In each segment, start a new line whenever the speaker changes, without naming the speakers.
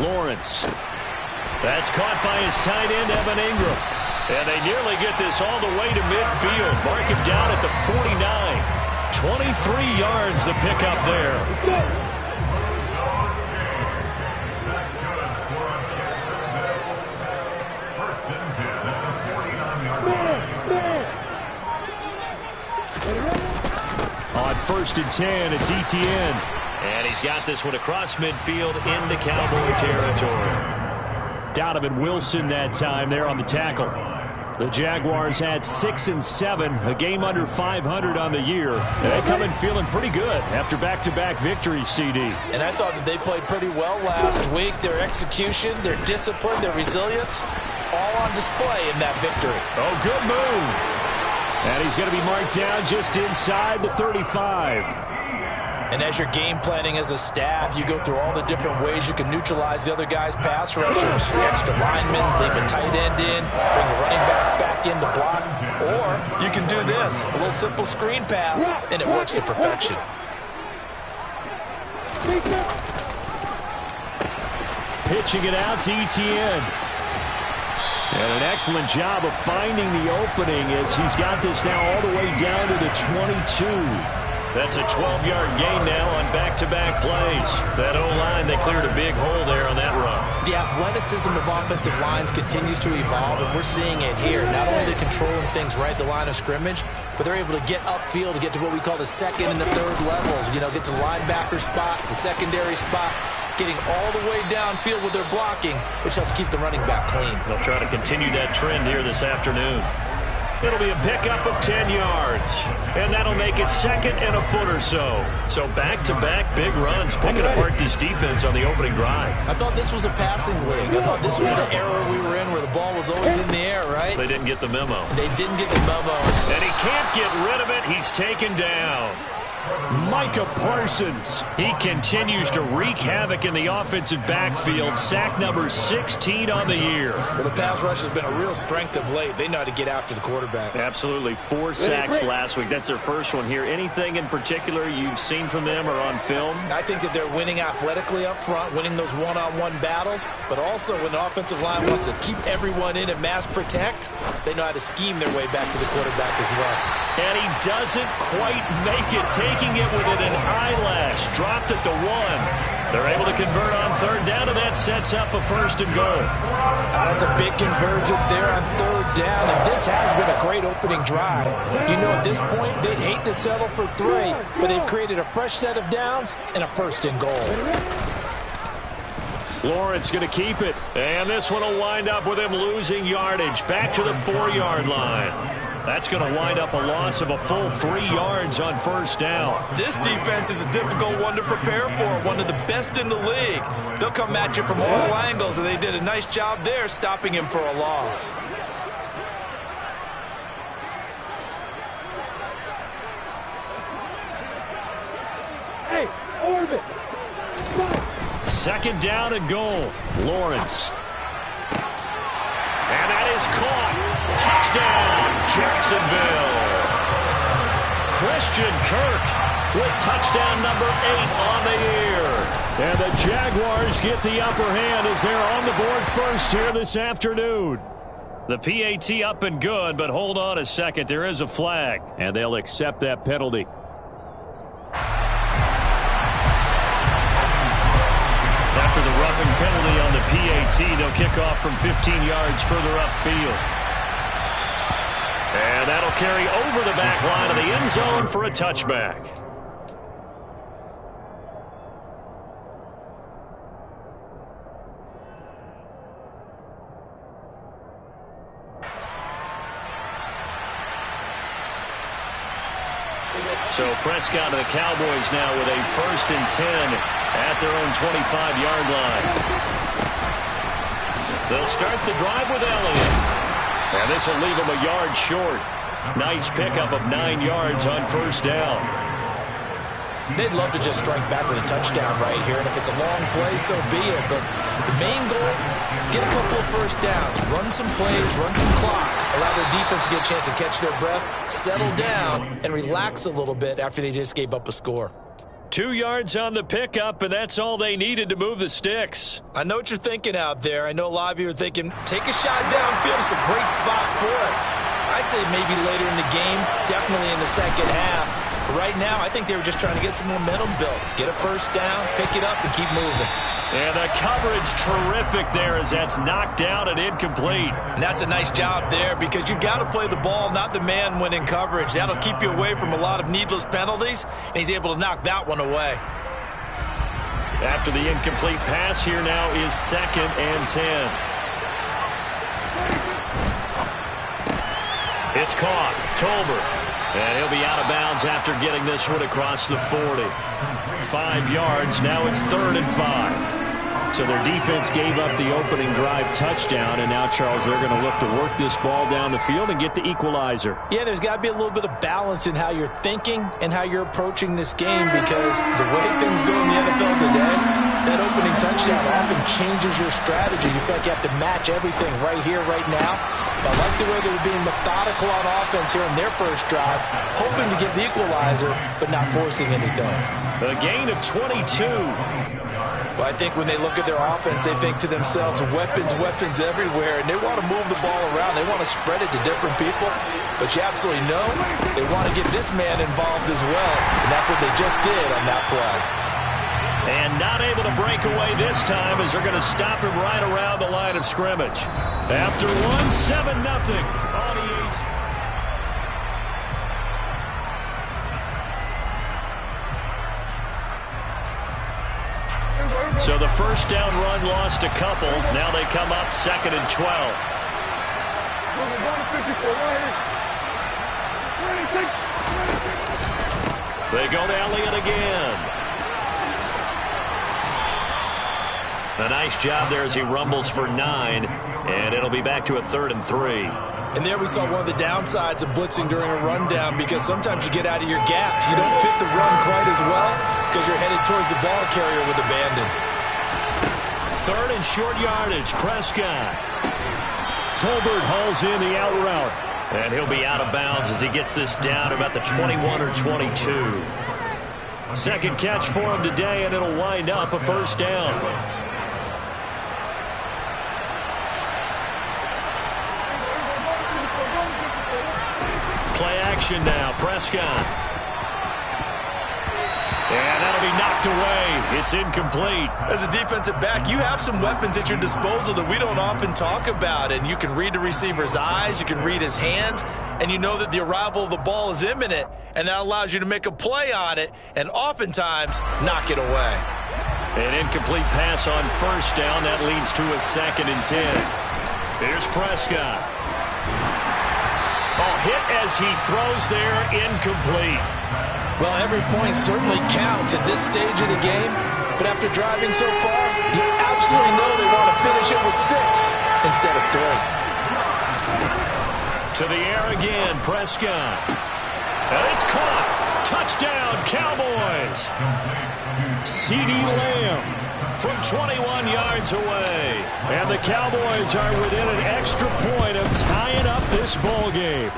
Lawrence. That's caught by his tight end, Evan Ingram. And they nearly get this all the way to midfield. Mark him down at the 49. 23 yards the pickup there. On 1st and 10, it's Etienne. And he's got this one across midfield into Cowboy territory. Donovan Wilson that time there on the tackle. The Jaguars had 6 and 7, a game under 500 on the year. They come in feeling pretty good after back-to-back victories, CD.
And I thought that they played pretty well last week. Their execution, their discipline, their resilience, all on display in that victory.
Oh, good move. And he's going to be marked down just inside the 35.
And as you're game planning as a staff, you go through all the different ways you can neutralize the other guy's pass rushers. Extra linemen, leave a tight end in, bring the running backs back in to block. Or you can do this, a little simple screen pass, and it works to perfection.
Pitching it out to Etienne. And an excellent job of finding the opening as he's got this now all the way down to the 22. That's a 12-yard gain now on back-to-back plays. That O-line, they cleared a big hole there on that run.
The athleticism of offensive lines continues to evolve, and we're seeing it here. Not only are they controlling things right at the line of scrimmage, but they're able to get upfield to get to what we call the second and the third levels. You know, get to the linebacker spot, the secondary spot, getting all the way downfield with their blocking, which helps keep the running back clean.
They'll try to continue that trend here this afternoon. It'll be a pickup of 10 yards. And that'll make it 2nd and a foot or so. So back-to-back big runs picking apart this defense on the opening drive.
I thought this was a passing league. I thought this was the era we were in where the ball was always in the air, right?
They didn't get the memo.
They didn't get the memo.
And he can't get rid of it. He's taken down. Micah Parsons. He continues to wreak havoc in the offensive backfield. Sack number 16 on the year.
Well, the pass rush has been a real strength of late. They know how to get after the quarterback.
Absolutely. 4 sacks last week. That's their first one here. Anything in particular you've seen from them or on film?
I think that they're winning athletically up front, winning those one-on-one battles, but also when the offensive line wants to keep everyone in and mass protect, they know how to scheme their way back to the quarterback as well.
And he doesn't quite make it, taking it within an eyelash. Dropped at the 1. They're able to convert on 3rd down, and that sets up a 1st and goal.
That's a big conversion there on 3rd down, and this has been a great opening drive. You know, at this point, they'd hate to settle for 3, but they've created a fresh set of downs and a 1st and goal.
Lawrence going to keep it, and this one will wind up with him losing yardage. Back to the 4-yard line. That's going to wind up a loss of a full 3 yards on 1st down.
This defense is a difficult one to prepare for, one of the best in the league. They'll come at you from all angles, and they did a nice job there stopping him for a loss.
Hey, Orbit!
2nd down and goal. Lawrence. And that is caught. Touchdown, Jacksonville. Christian Kirk with touchdown number 8 on the year. And the Jaguars get the upper hand as they're on the board first here this afternoon. The PAT up and good, but hold on a second. There is a flag, and they'll accept that penalty. After the roughing penalty on the PAT, they'll kick off from 15 yards further upfield. And that'll carry over the back line of the end zone for a touchback. So Prescott and the Cowboys now with a 1st and 10 at their own 25-yard line. They'll start the drive with Elliott. And this will leave them a yard short. Nice pickup of 9 yards on 1st down.
They'd love to just strike back with a touchdown right here, and if it's a long play, so be it. But the main goal, get a couple of 1st downs, run some plays, run some clock, allow their defense to get a chance to catch their breath, settle down, and relax a little bit after they just gave up a score.
2 yards on the pickup, and that's all they needed to move the sticks.
I know what you're thinking out there. I know a lot of you are thinking, take a shot downfield. It's a great spot for it. I'd say maybe later in the game, definitely in the second half. But right now, I think they were just trying to get some momentum built. Get a first down, pick it up, and keep moving.
And the coverage terrific there as that's knocked down and incomplete.
And that's a nice job there because you've got to play the ball, not the man when in coverage. That'll keep you away from a lot of needless penalties, and he's able to knock that one away.
After the incomplete pass, here now is 2nd and 10. It's caught. Tolbert. And he'll be out of bounds after getting this one across the 40. 5 yards. Now it's 3rd and 5. So their defense gave up the opening drive touchdown, and now, Charles, they're going to look to work this ball down the field and get the equalizer.
Yeah, there's got to be a little bit of balance in how you're thinking and how you're approaching this game because the way things go in the NFL today, that opening touchdown often changes your strategy. You feel like you have to match everything right here, right now. But I like the way they were being methodical on offense here in their first drive, hoping to get the equalizer, but not forcing anything.
A gain of 22.
Well, I think when they look at their offense, they think to themselves, weapons, weapons everywhere, and they want to move the ball around. They want to spread it to different people, but you absolutely know they want to get this man involved as well, and that's what they just did on that play.
And not able to break away this time as they're going to stop him right around the line of scrimmage. After 7-0 on the East. So the first down run lost a couple. Now they come up 2nd and 12. They go to Elliott again. A nice job there as he rumbles for 9, and it'll be back to a 3rd and 3.
And there we saw one of the downsides of blitzing during a rundown because sometimes you get out of your gaps. You don't fit the run quite as well because you're headed towards the ball carrier with abandon.
3rd and short yardage. Prescott. Tolbert hauls in the out route. And he'll be out of bounds as he gets this down about the 21 or 22. Second catch for him today, and it'll wind up a first down. Play action now. Prescott. And that'll be knocked away. It's incomplete.
As a defensive back, you have some weapons at your disposal that we don't often talk about. And you can read the receiver's eyes, you can read his hands, and you know that the arrival of the ball is imminent. And that allows you to make a play on it and oftentimes knock it away.
An incomplete pass on first down. That leads to a 2nd and 10. Here's Prescott. Oh, hit as he throws there, incomplete.
Well, every point certainly counts at this stage of the game, but after driving so far, you absolutely know they want to finish it with 6 instead of 3.
To the air again, Prescott. And it's caught. Touchdown, Cowboys. CeeDee Lamb from 21 yards away. And the Cowboys are within an extra point of tying up this ball game.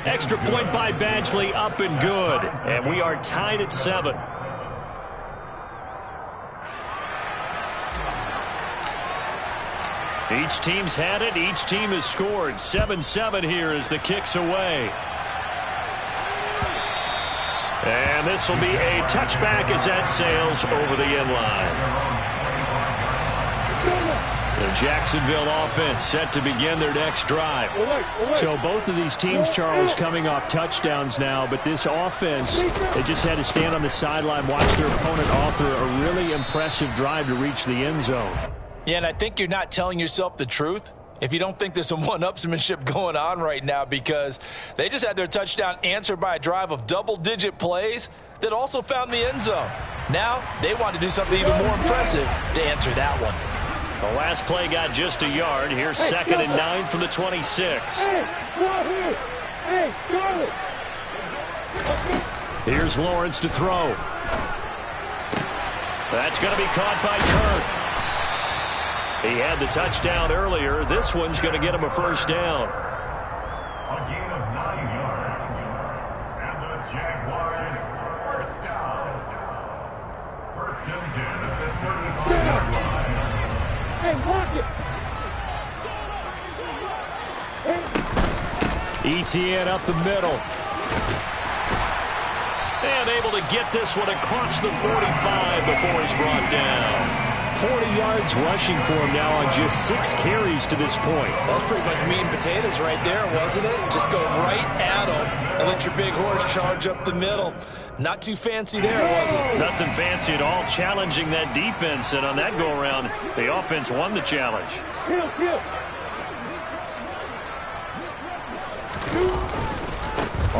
Extra point by Badgley, up and good. And we are tied at 7. Each team's had it. Each team has scored. 7-7 here as the kick's away. And this will be a touchback as that sails over the end line. The Jacksonville offense set to begin their next drive. So both of these teams, Charles, coming off touchdowns now, but this offense, they just had to stand on the sideline, watch their opponent author a really impressive drive to reach the end zone.
Yeah, and I think you're not telling yourself the truth if you don't think there's some one-upsmanship going on right now because they just had their touchdown answered by a drive of double-digit plays that also found the end zone. Now they want to do something even more impressive to answer that one.
The last play got just a yard. Here's 2nd and 9 from the 26. Here's Lawrence to throw. That's going to be caught by Kirk. He had the touchdown earlier. This one's going to get him a first down.
A gain of 9 yards. And the Jaguars first down.
Hey, lock it.
ETN up the middle. And able to get this one across the 45 before he's brought down. 40 yards rushing for him now on just 6 carries to this point.
That's pretty much meat and potatoes right there, wasn't it? Just go right at him and let your big horse charge up the middle. Not too fancy there, was it?
Nothing fancy at all, challenging that defense. And on that go-around, the offense won the challenge.
Kill.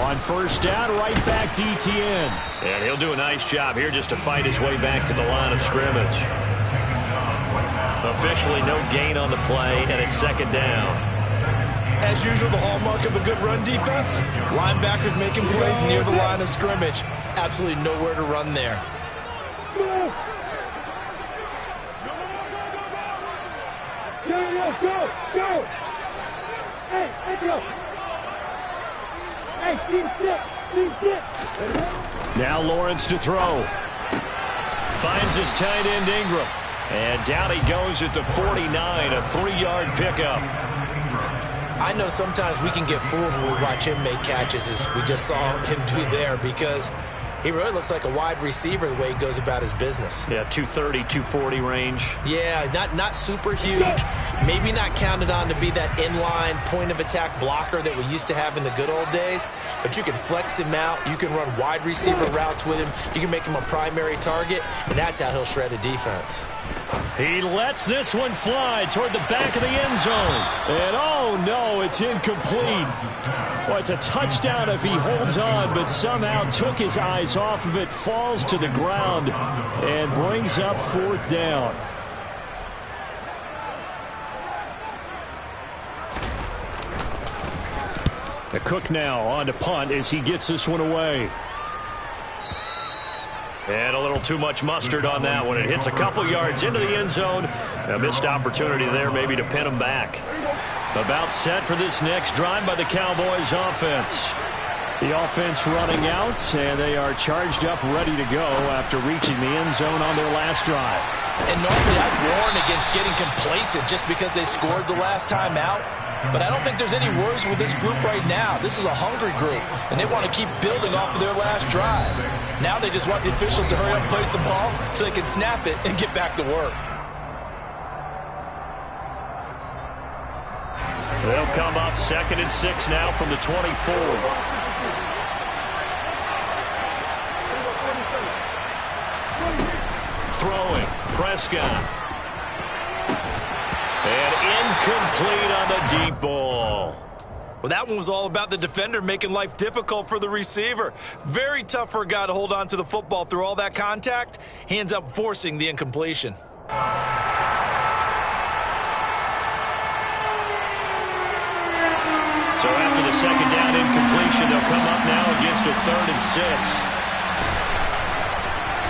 On first down, right back to ETN. And he'll do a nice job here just to fight his way back to the line of scrimmage. Officially no gain on the play, and it's second down.
As usual, the hallmark of a good run defense, linebackers making plays near the line of scrimmage. Absolutely nowhere to run there.
Go. Hey, let's go. Hey, team sit.
Now Lawrence to throw. Finds his tight end Ingram. And down he goes at the 49, a 3-yard pickup.
I know sometimes we can get fooled when we watch him make catches, as we just saw him do there, because he really looks like a wide receiver the way he goes about his business.
Yeah, 230, 240 range.
Yeah, not super huge. Maybe not counted on to be that inline point-of-attack blocker that we used to have in the good old days. But you can flex him out. You can run wide receiver routes with him. You can make him a primary target, and that's how he'll shred a defense.
He lets this one fly toward the back of the end zone. And oh no, it's incomplete. Well, it's a touchdown if he holds on, but somehow took his eyes off of it, falls to the ground, and brings up 4th down. The Cook now on to punt as he gets this one away. And a little too much mustard on that one. It hits a couple yards into the end zone. A missed opportunity there maybe to pin him back. About set for this next drive by the Cowboys offense. The offense running out, and they are charged up, ready to go after reaching the end zone on their last drive.
And normally I'd warn against getting complacent just because they scored the last time out. But I don't think there's any worries with this group right now. This is a hungry group, and they want to keep building off of their last drive. Now they just want the officials to hurry up and place the ball so they can snap it and get back to work.
They'll come up 2nd and 6 now from the 24. Throwing, Prescott. And incomplete on the deep ball.
Well, that one was all about the defender making life difficult for the receiver. Very tough for a guy to hold on to the football through all that contact. He ends up forcing the incompletion.
So after the second down incompletion, they'll come up now against a 3rd and 6.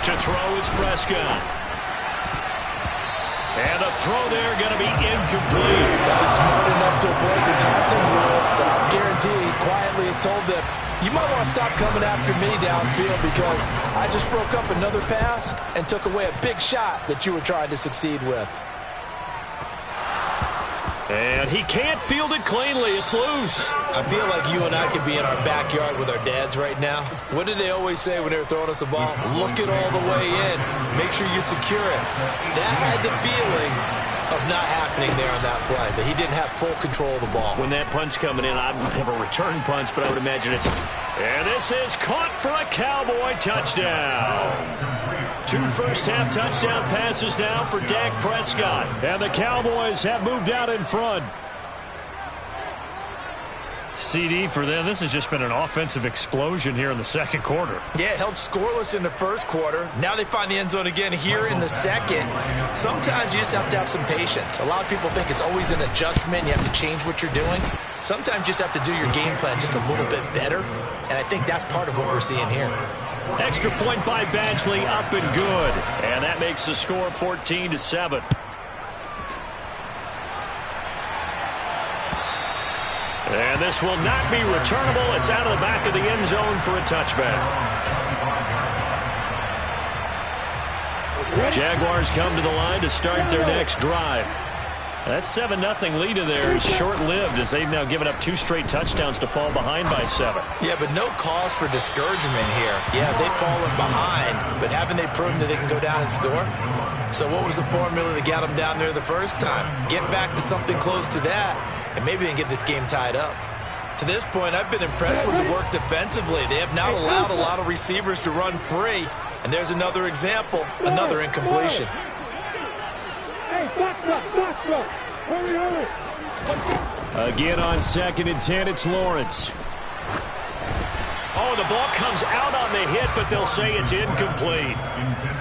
To throw is Prescott. And the throw there going to be incomplete.
That was smart enough to avoid the taunting rule, but I'm guaranteed quietly has told them, you might want to stop coming after me downfield because I just broke up another pass and took away a big shot that you were trying to succeed with.
And he can't field it cleanly. It's loose.
I feel like you and I could be in our backyard with our dads right now. What did they always say when they were throwing us the ball? Look it all the way in. Make sure you secure it. That had the feeling of not happening there on that play, that he didn't have full control of the ball.
When that punt's coming in, I don't have a return punch, but I would imagine it's... And this is caught for a Cowboy touchdown. 2 first-half touchdown passes now for Dak Prescott. And the Cowboys have moved out in front. CD for them. This has just been an offensive explosion here in the second quarter.
Yeah, held scoreless in the first quarter. Now they find the end zone again here in the second. Sometimes you just have to have some patience. A lot of people think it's always an adjustment. You have to change what you're doing. Sometimes you just have to do your game plan just a little bit better. And I think that's part of what we're seeing here.
Extra point by Badgley, up and good. And that makes the score 14-7. And this will not be returnable. It's out of the back of the end zone for a touchback. Jaguars come to the line to start their next drive. That 7-0 lead of theirs is short-lived as they've now given up 2 straight touchdowns to fall behind by 7.
Yeah, but no cause for discouragement here. Yeah, they've fallen behind, but haven't they proven that they can go down and score? So what was the formula that got them down there the first time? Get back to something close to that, and maybe they can get this game tied up. To this point, I've been impressed with the work defensively. They have not allowed a lot of receivers to run free, and there's another example, another incompletion.
Hey, box up. Hurry.
Again on 2nd and 10, it's Lawrence. Oh, the ball comes out on the hit, but they'll say it's incomplete.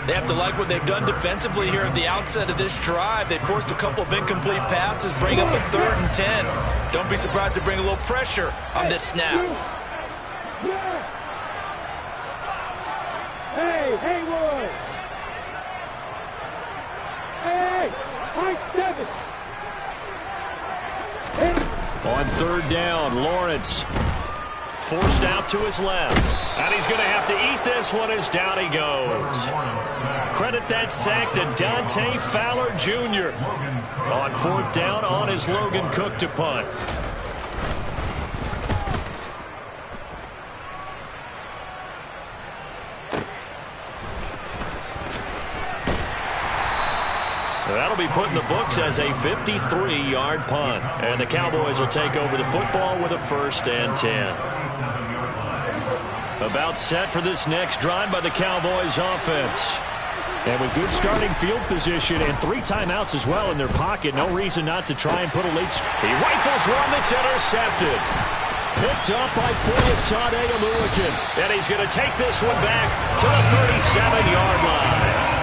They have to like what they've done defensively here at the outset of this drive. They forced a couple of incomplete passes, bring up a 3rd and 10. Don't be surprised to bring a little pressure on this snap.
Hey, Haywood. Hey, Mike 7.
On 3rd down, Lawrence forced out to his left. And he's going to have to eat this one as down he goes. Credit that sack to Dante Fowler Jr. On 4th down on his Logan Cook to punt. That'll be put in the books as a 53-yard punt. And the Cowboys will take over the football with a 1st and 10. About set for this next drive by the Cowboys offense. And with good starting field position and 3 timeouts as well in their pocket, no reason not to try and put a late... He rifles one that's intercepted. Picked up by Foyesade Aluakin. And he's going to take this one back to the 37-yard line.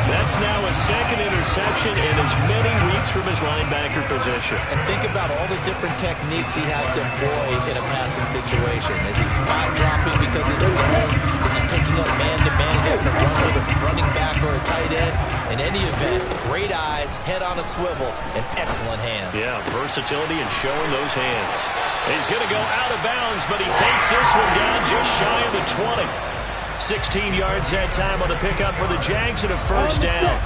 That's now a 2nd interception in as many weeks from his linebacker position.
And think about all the different techniques he has to employ in a passing situation. Is he spot dropping because it's zone? Is he picking up man-to-man? Is he having to run with a running back or a tight end? In any event, great eyes, head on a swivel, and excellent hands.
Yeah, versatility and showing those hands. He's going to go out of bounds, but he takes this one down just shy of the 20. 16 yards that time on the pickup for the Jags and a 1st down.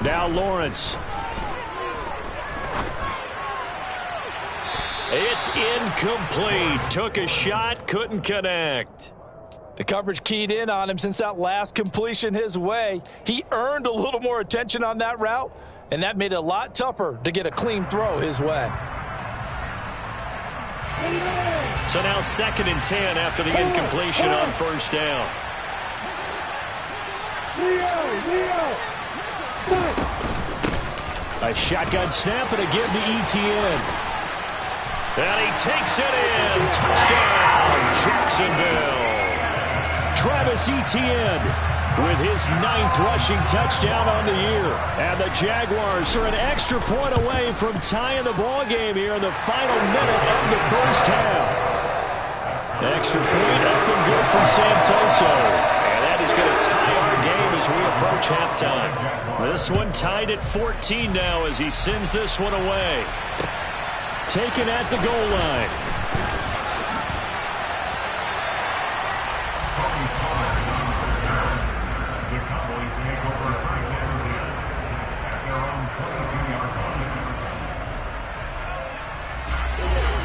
Now Lawrence. It's incomplete. Took a shot, couldn't connect.
The coverage keyed in on him since that last completion his way. He earned a little more attention on that route, and that made it a lot tougher to get a clean throw his way.
So now 2nd and 10 after the incompletion on 1st down. A shotgun snap and again to ETN. And he takes it in. Touchdown, Jacksonville. Travis Etienne with his 9th rushing touchdown on the year. And the Jaguars are an extra point away from tying the ball game here in the final minute of the 1st half. Extra point up and good from Santoso. And that is going to tie our game as we approach halftime. This one tied at 14 now as he sends this one away. Taken at the goal line.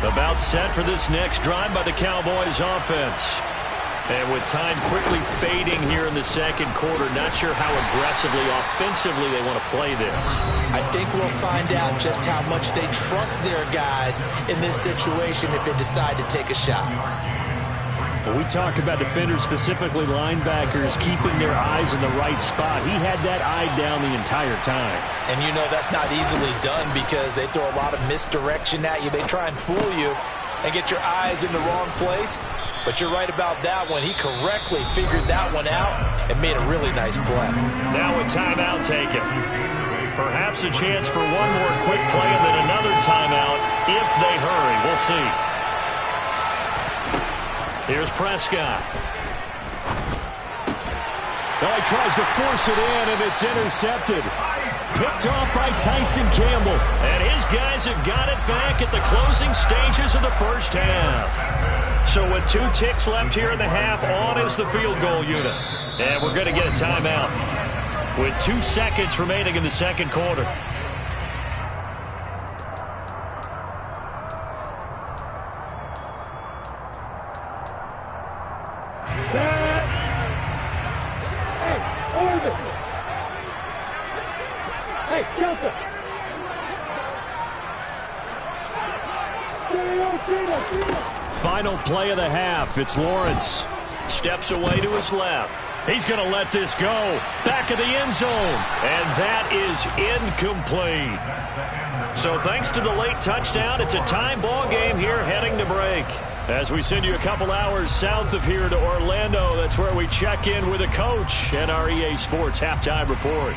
About set for this next drive by the Cowboys offense. And with time quickly fading here in the 2nd quarter, not sure how aggressively, offensively they want to play this.
I think we'll find out just how much they trust their guys in this situation if they decide to take a shot.
Well, we talk about defenders, specifically linebackers, keeping their eyes in the right spot. He had that eye down the entire time.
And you know that's not easily done because they throw a lot of misdirection at you. They try and fool you and get your eyes in the wrong place. But you're right about that one. He correctly figured that one out and made a really nice play.
Now a timeout taken. Perhaps a chance for one more quick play and then another timeout if they hurry. We'll see. Here's Prescott. Well, he tries to force it in, and it's intercepted. Picked off by Tyson Campbell. And his guys have got it back at the closing stages of the first half. So with 2 ticks left here in the half, on is the field goal unit. And we're going to get a timeout with 2 seconds remaining in the second quarter.
Hey, Shelter!
Final play of the half. It's Lawrence. Steps away to his left. He's going to let this go. Back of the end zone. And that is incomplete. So thanks to the late touchdown, it's a tie ball game here heading to break. As we send you a couple hours south of here to Orlando, that's where we check in with a coach at our EA Sports Halftime Report.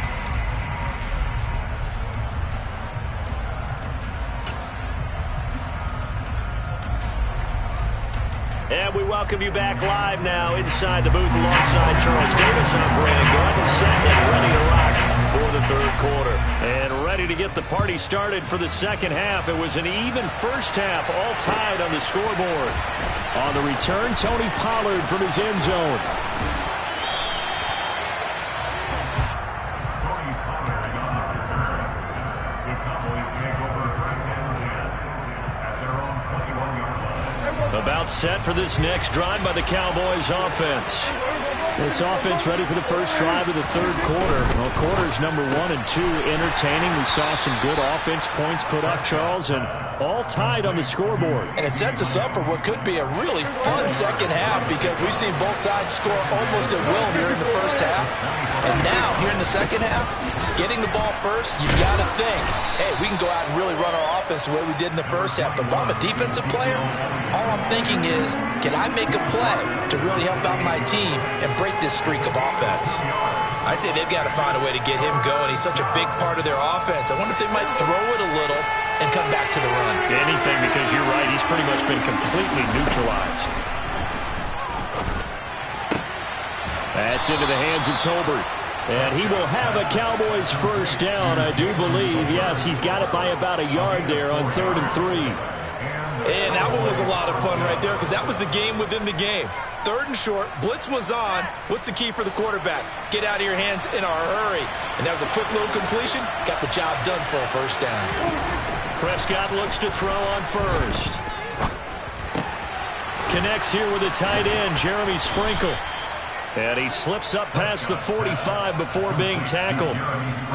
And we welcome you back live now inside the booth alongside Charles Davis. I'm Brandon Gordon, set and ready to rock for the third quarter. And ready to get the party started for the second half. It was an even first half, all tied on the scoreboard. On the return, Tony Pollard from his end zone. About set for this next drive by the Cowboys offense. This offense ready for the first drive of the third quarter. Well, quarters number 1 and 2 entertaining. We saw some good offense points put up, Charles, and all tied on the scoreboard.
And it sets us up for what could be a really fun second half because we've seen both sides score almost at will here in the first half. And now, here in the second half, getting the ball first, you've got to think, hey, we can go out and really run our offense the way we did in the first half. But if I'm a defensive player, all I'm thinking is, can I make a play to really help out my team and break this streak of offense? I'd say they've got to find a way to get him going. He's such a big part of their offense. I wonder if they might throw it a little and come back to the run.
Anything, because you're right. He's pretty much been completely neutralized. That's into the hands of Tolbert. And he will have a Cowboys first down, I do believe. Yes, he's got it by about a yard there on 3rd and 3.
And that one was a lot of fun right there because that was the game within the game. 3rd and short, blitz was on. What's the key for the quarterback? Get out of your hands in a hurry. And that was a quick little completion. Got the job done for a first down.
Prescott looks to throw on first. Connects here with a tight end, Jeremy Sprinkle. And he slips up past the 45 before being tackled.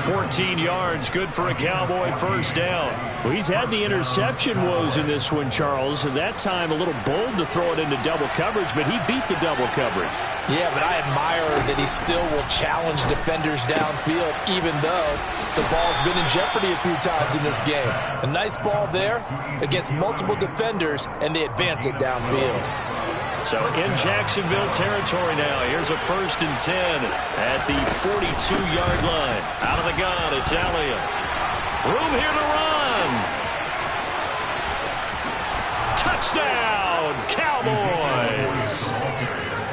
14 yards, good for a Cowboy first down. Well, he's had the interception woes in this one, Charles, and that time a little bold to throw it into double coverage, but he beat the double coverage.
Yeah, but I admire that he still will challenge defenders downfield, even though the ball's been in jeopardy a few times in this game. A nice ball there against multiple defenders, and they advance it downfield.
So in Jacksonville territory now. Here's a 1st and 10 at the 42-yard line. Out of the gun, it's Elliott. Room here to run. Touchdown, Cowboys.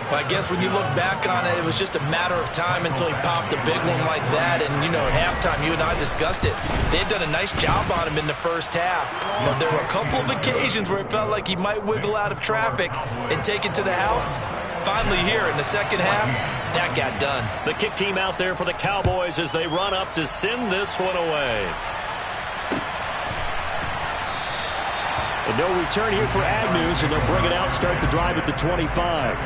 Well, I guess when you look back on it, it was just a matter of time until he popped a big one like that. And, you know, at halftime, you and I discussed it. They had done a nice job on him in the first half. But there were a couple of occasions where it felt like he might wiggle out of traffic and take it to the house. Finally here in the second half, that got done.
The kick team out there for the Cowboys as they run up to send this one away. And no return here for Agnew, so they'll bring it out, start the drive at the 25.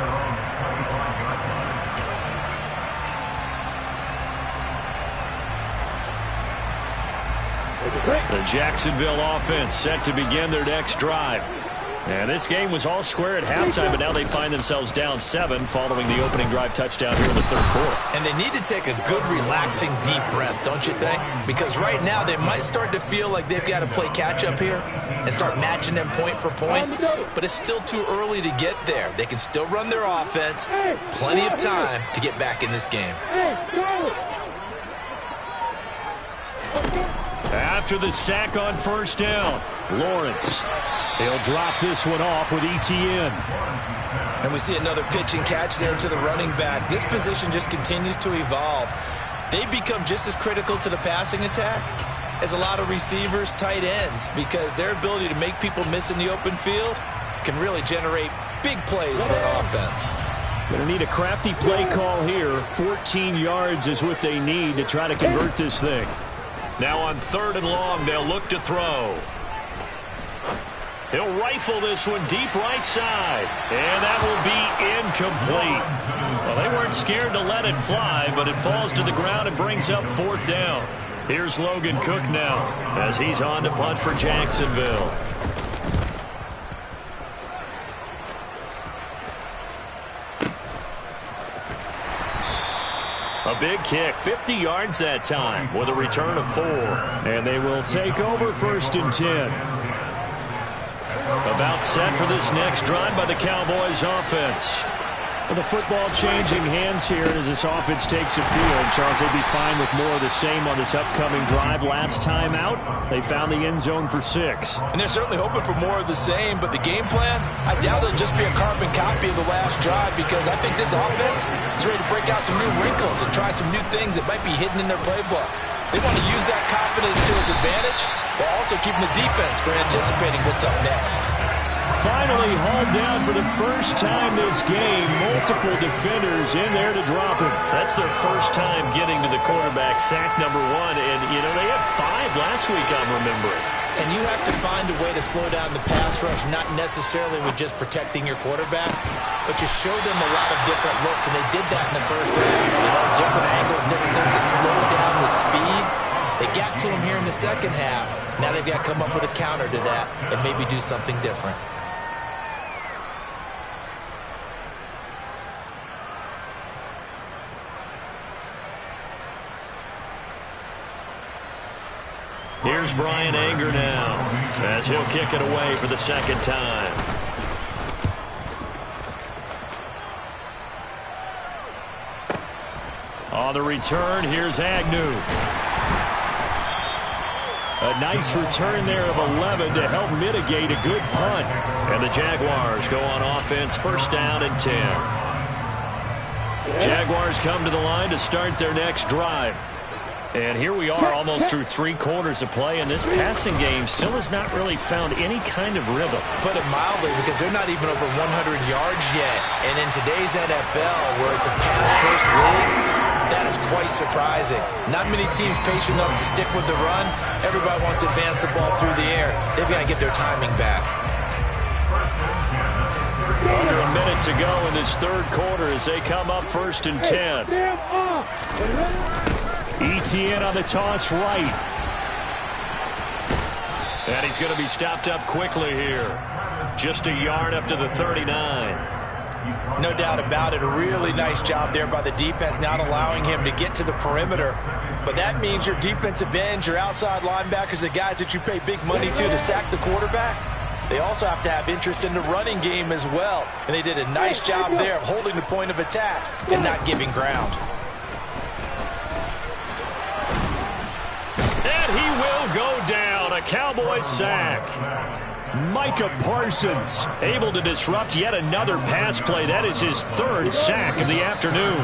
The Jacksonville offense set to begin their next drive. And this game was all square at halftime, but now they find themselves down 7 following the opening drive touchdown here in the third quarter.
And they need to take a good, relaxing, deep breath, don't you think? Because right now they might start to feel like they've got to play catch-up here and start matching them point for point. But it's still too early to get there. They can still run their offense. Plenty of time to get back in this game. After
the sack on first down, Lawrence. He'll drop this one off with ETN.
And we see another pitch and catch there to the running back. This position just continues to evolve. They become just as critical to the passing attack as a lot of receivers, tight ends, because their ability to make people miss in the open field can really generate big plays for an offense.
Going to need a crafty play call here. 14 yards is what they need to try to convert this thing. Now on 3rd and long, they'll look to throw. He'll rifle this one deep right side. And that will be incomplete. Well, they weren't scared to let it fly, but it falls to the ground and brings up 4th down. Here's Logan Cook now as he's on to punt for Jacksonville. A big kick, 50 yards that time with a return of 4. And they will take over 1st and 10. About set for this next drive by the Cowboys offense. Well, the football changing hands here as this offense takes a field. Charles, they'd be fine with more of the same on this upcoming drive. Last time out, they found the end zone for 6.
And they're certainly hoping for more of the same, but the game plan, I doubt it'll just be a carbon copy of the last drive, because I think this offense is ready to break out some new wrinkles and try some new things that might be hidden in their playbook. They want to use that confidence to its advantage while also keeping the defense for anticipating what's up next.
Finally hauled down for the first time this game. Multiple defenders in there to drop him. That's their first time getting to the quarterback, sack number 1. And, you know, they had 5 last week, I'm remembering.
And you have to find a way to slow down the pass rush, not necessarily with just protecting your quarterback, but you show them a lot of different looks, and they did that in the first half. You know, different angles, different things to slow down the speed. They got to him here in the second half. Now they've got to come up with a counter to that and maybe do something different.
Here's Brian Anger now as he'll kick it away for the second time. On the return, here's Agnew. A nice return there of 11 to help mitigate a good punt. And the Jaguars go on offense, 1st down and 10. Jaguars come to the line to start their next drive. And here we are almost through 3 quarters of play, and this passing game still has not really found any kind of rhythm.
Put it mildly, because they're not even over 100 yards yet. And in today's NFL, where it's a pass-first league, that is quite surprising. Not many teams patient enough to stick with the run. Everybody wants to advance the ball through the air. They've got to get their timing back.
Under a minute to go in this 3rd quarter as they come up 1st and 10. ETN on the toss right. And he's going to be stopped up quickly here. Just a yard up to the 39.
No doubt about it. A really nice job there by the defense, not allowing him to get to the perimeter. But that means your defensive ends, your outside linebackers, the guys that you pay big money to sack the quarterback, they also have to have interest in the running game as well. And they did a nice job there of holding the point of attack and not giving ground.
And he will go down. A Cowboys sack. Micah Parsons able to disrupt yet another pass play. That is his 3rd sack of the afternoon.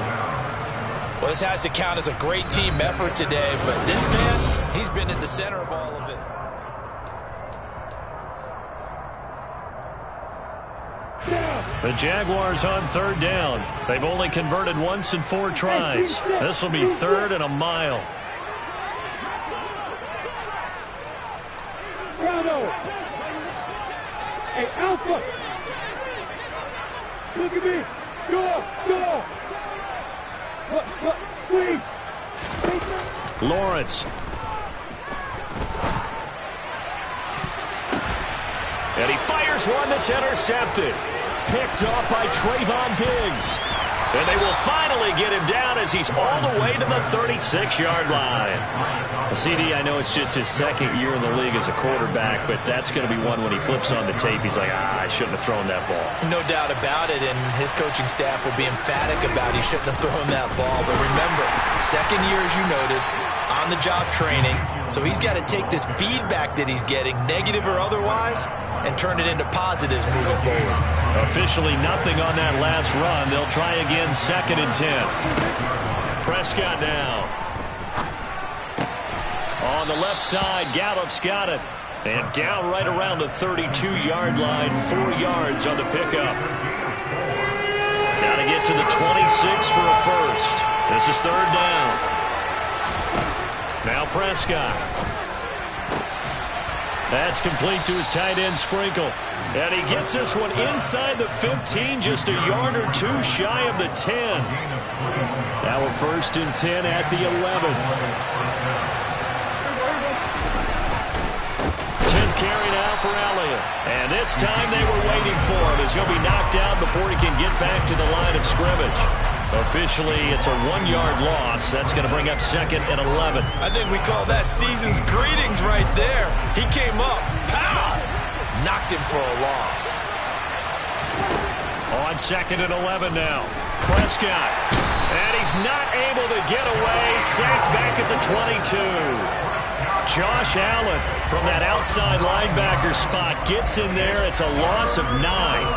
Well, this has to count as a great team effort today, but this man, he's been in the center of all of it.
The Jaguars on 3rd down. They've only converted once in 4 tries. This will be 3rd and a mile.
Bravo! Hey, Alpha! Look at me! Go! Go! What? Please!
Lawrence. And he fires one that's intercepted. Picked off by Trayvon Diggs. And they will finally get him down as he's all the way to the 36-yard line. CD, I know it's just his 2nd year in the league as a quarterback, but that's going to be one when he flips on the tape. He's like, I shouldn't have thrown that ball.
No doubt about it, and his coaching staff will be emphatic about he shouldn't have thrown that ball. But remember, 2nd year, as you noted, on-the-job training, so he's got to take this feedback that he's getting, negative or otherwise, and turn it into positives moving forward.
Officially nothing on that last run. They'll try again, 2nd and 10. Prescott now. On the left side, Gallup's got it. And down right around the 32-yard line, 4 yards on the pickup. Got to get to the 26 for a first. This is 3rd down. Now Prescott. That's complete to his tight end, Sprinkle. And he gets this one inside the 15, just a yard or 2 shy of the 10. Now we're 1st and 10 at the 11. 10th carry now for Elliott. And this time they were waiting for him as he'll be knocked down before he can get back to the line of scrimmage. Officially, it's a 1-yard loss. That's going to bring up 2nd and 11.
I think we call that season's greetings right there. He came up, pow! Knocked him for a loss.
On 2nd and 11 now. Prescott. And he's not able to get away. Sacked back at the 22. Josh Allen from that outside linebacker spot gets in there. It's a loss of 9.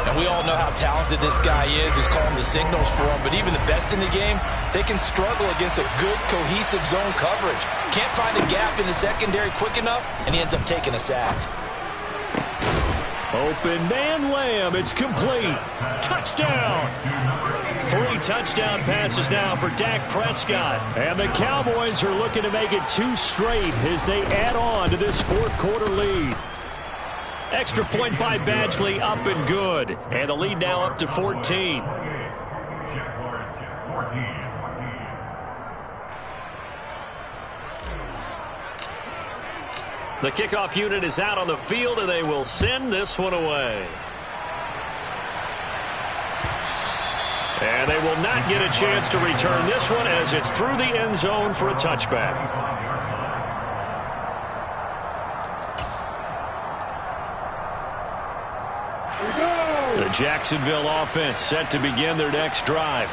And we all know how talented this guy is who's calling the signals for him. But even the best in the game, they can struggle against a good, cohesive zone coverage. Can't find a gap in the secondary quick enough, and he ends up taking a sack.
Open man Lamb. It's complete. Touchdown. 3 touchdown passes now for Dak Prescott. And the Cowboys are looking to make it 2 straight as they add on to this 4th quarter lead. Extra point by Badgley, up and good. And the lead now up to 14.
Jaguars 14.
The kickoff unit is out on the field, and they will send this one away. And they will not get a chance to return this one as it's through the end zone for a touchback. The Jacksonville offense set to begin their next drive.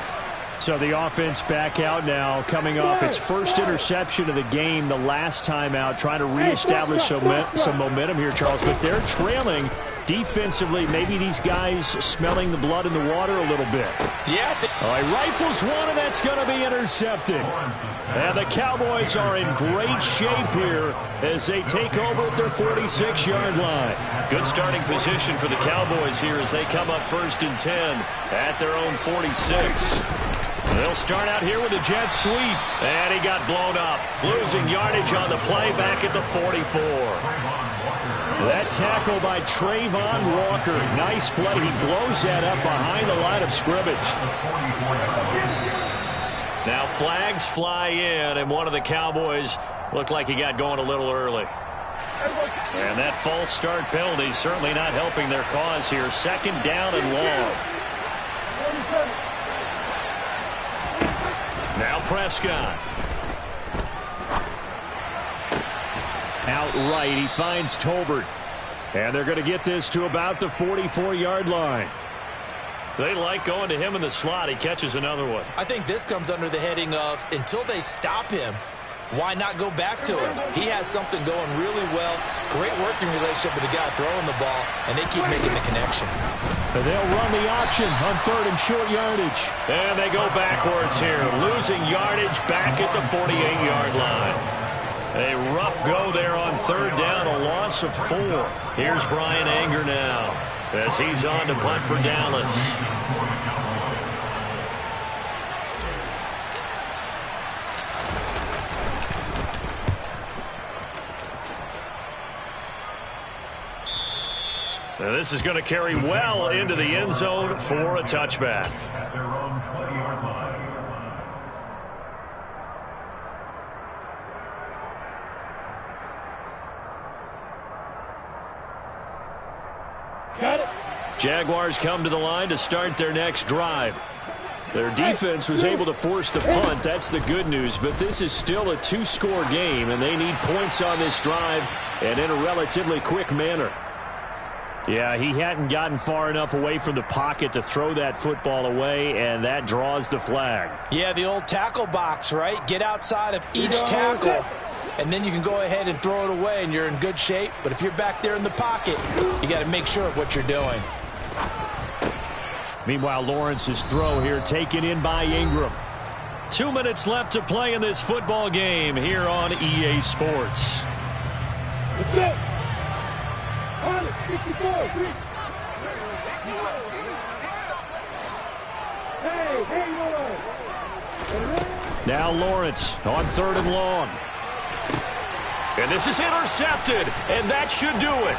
So the offense back out now, coming off its first interception of the game the last time out, trying to reestablish some momentum here, Charles. But they're trailing defensively. Maybe these guys smelling the blood in the water a little bit.
Yeah.
All right, rifles one, and that's going to be intercepted. And the Cowboys are in great shape here as they take over at their 46-yard line. Good starting position for the Cowboys here as they come up 1st and 10 at their own 46. They'll start out here with a jet sweep. And he got blown up. Losing yardage on the play back at the 44. That tackle by Trayvon Walker. Nice play. He blows that up behind the line of scrimmage. Now flags fly in, and one of the Cowboys looked like he got going a little early. And that false start penalty certainly not helping their cause here. 2nd down and long. Now Prescott. Outright, he finds Tolbert. And they're going to get this to about the 44-yard line. They like going to him in the slot. He catches another one.
I think this comes under the heading of, until they stop him, why not go back to him? He has something going really well. Great working relationship with the guy throwing the ball, and they keep making the connection.
They'll run the option on 3rd and short yardage. And they go backwards here, losing yardage back at the 48-yard line. A rough go there on 3rd down, a loss of 4. Here's Brian Anger now as he's on to punt for Dallas. Now this is going to carry well into the end zone for a touchback.
At their own 20-yard line.
Got it.
Jaguars come to the line to start their next drive. Their defense was able to force the punt. That's the good news. But this is still a 2-score game, and they need points on this drive and in a relatively quick manner. Yeah, he hadn't gotten far enough away from the pocket to throw that football away, and that draws the flag.
Yeah, the old tackle box, right? Get outside of each tackle and then you can go ahead and throw it away, and you're in good shape. But if you're back there in the pocket, you got to make sure of what you're doing.
Meanwhile, Lawrence's throw here taken in by Ingram. 2 minutes left to play in this football game here on EA Sports.
Let's go. 64.
Now Lawrence on 3rd and long. And this is intercepted, and that should do it.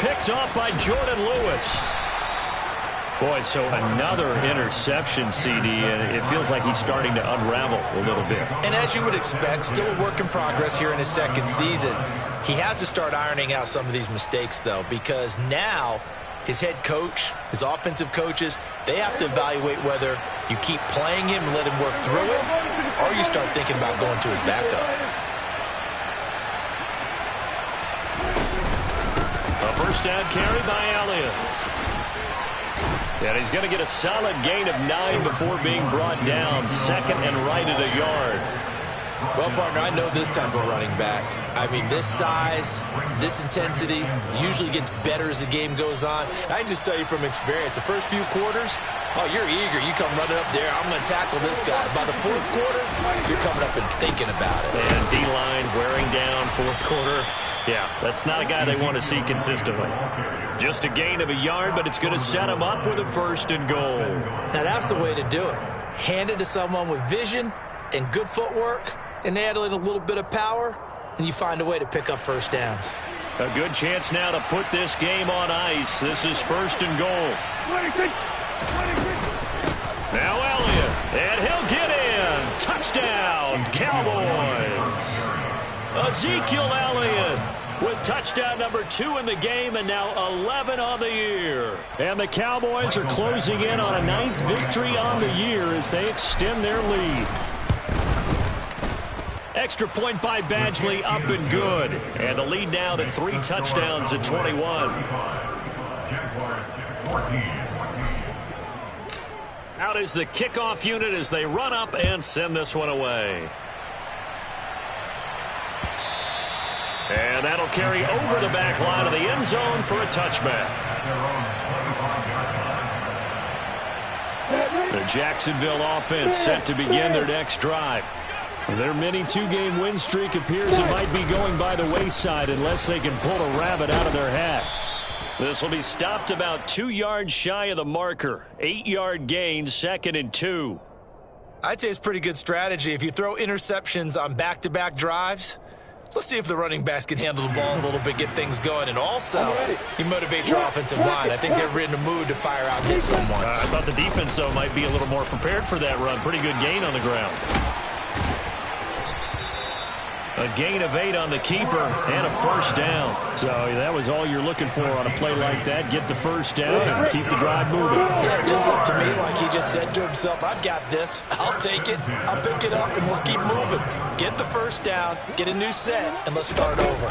Picked off by Jordan Lewis. Boy, so another interception, CD, and it feels like he's starting to unravel a little bit.
And as you would expect, still a work in progress here in his second season. He has to start ironing out some of these mistakes, though, because now his head coach, his offensive coaches, they have to evaluate whether you keep playing him and let him work through it, or you start thinking about going to his backup.
A first down carry by Elliott. And he's going to get a solid gain of 9 before being brought down. Second and right at a yard.
Well, partner, I know this type of running back. I mean, this size, this intensity usually gets better as the game goes on. I can just tell you from experience, the first few quarters, oh, you're eager. You come running up there, I'm going to tackle this guy. By the fourth quarter, you're coming up and thinking about it.
And D-line wearing down fourth quarter. Yeah, that's not a guy they want to see consistently. Just a gain of a yard, but it's going to set him up with a 1st and goal.
Now, that's the way to do it. Hand it to someone with vision and good footwork, and add in a little bit of power, and you find a way to pick up first downs.
A good chance now to put this game on ice. This is 1st and goal. Now Elliott, and he'll get in. Touchdown, Cowboys. Ezekiel Elliott with touchdown number 2 in the game, and now 11 on the year. And the Cowboys are closing in on a 9th victory on the year as they extend their lead. Extra point by Badgley, up and good. And the lead now to 3 touchdowns at 21. Out is the kickoff unit as they run up and send this one away. And that'll carry over the back line of the end zone for a touchback. The Jacksonville offense set to begin their next drive. Their mini 2-game win streak appears it might be going by the wayside unless they can pull a rabbit out of their hat. This will be stopped about 2 yards shy of the marker. 8-yard gain, 2nd and 2.
I'd say it's pretty good strategy. If you throw interceptions on back-to-back drives, let's see if the running backs can handle the ball a little bit, get things going. And also, you motivate your offensive line. I think they're in the mood to fire out and hit someone.
I thought the defense, though, might be a little more prepared for that run. Pretty good gain on the ground. A gain of 8 on the keeper and a first down. So that was all you're looking for on a play like that. Get the first down and keep the drive moving.
Yeah, it just looked to me like he just said to himself, I've got this. I'll take it. I'll pick it up, and let's keep moving. Get the first down, get a new set, and let's start over.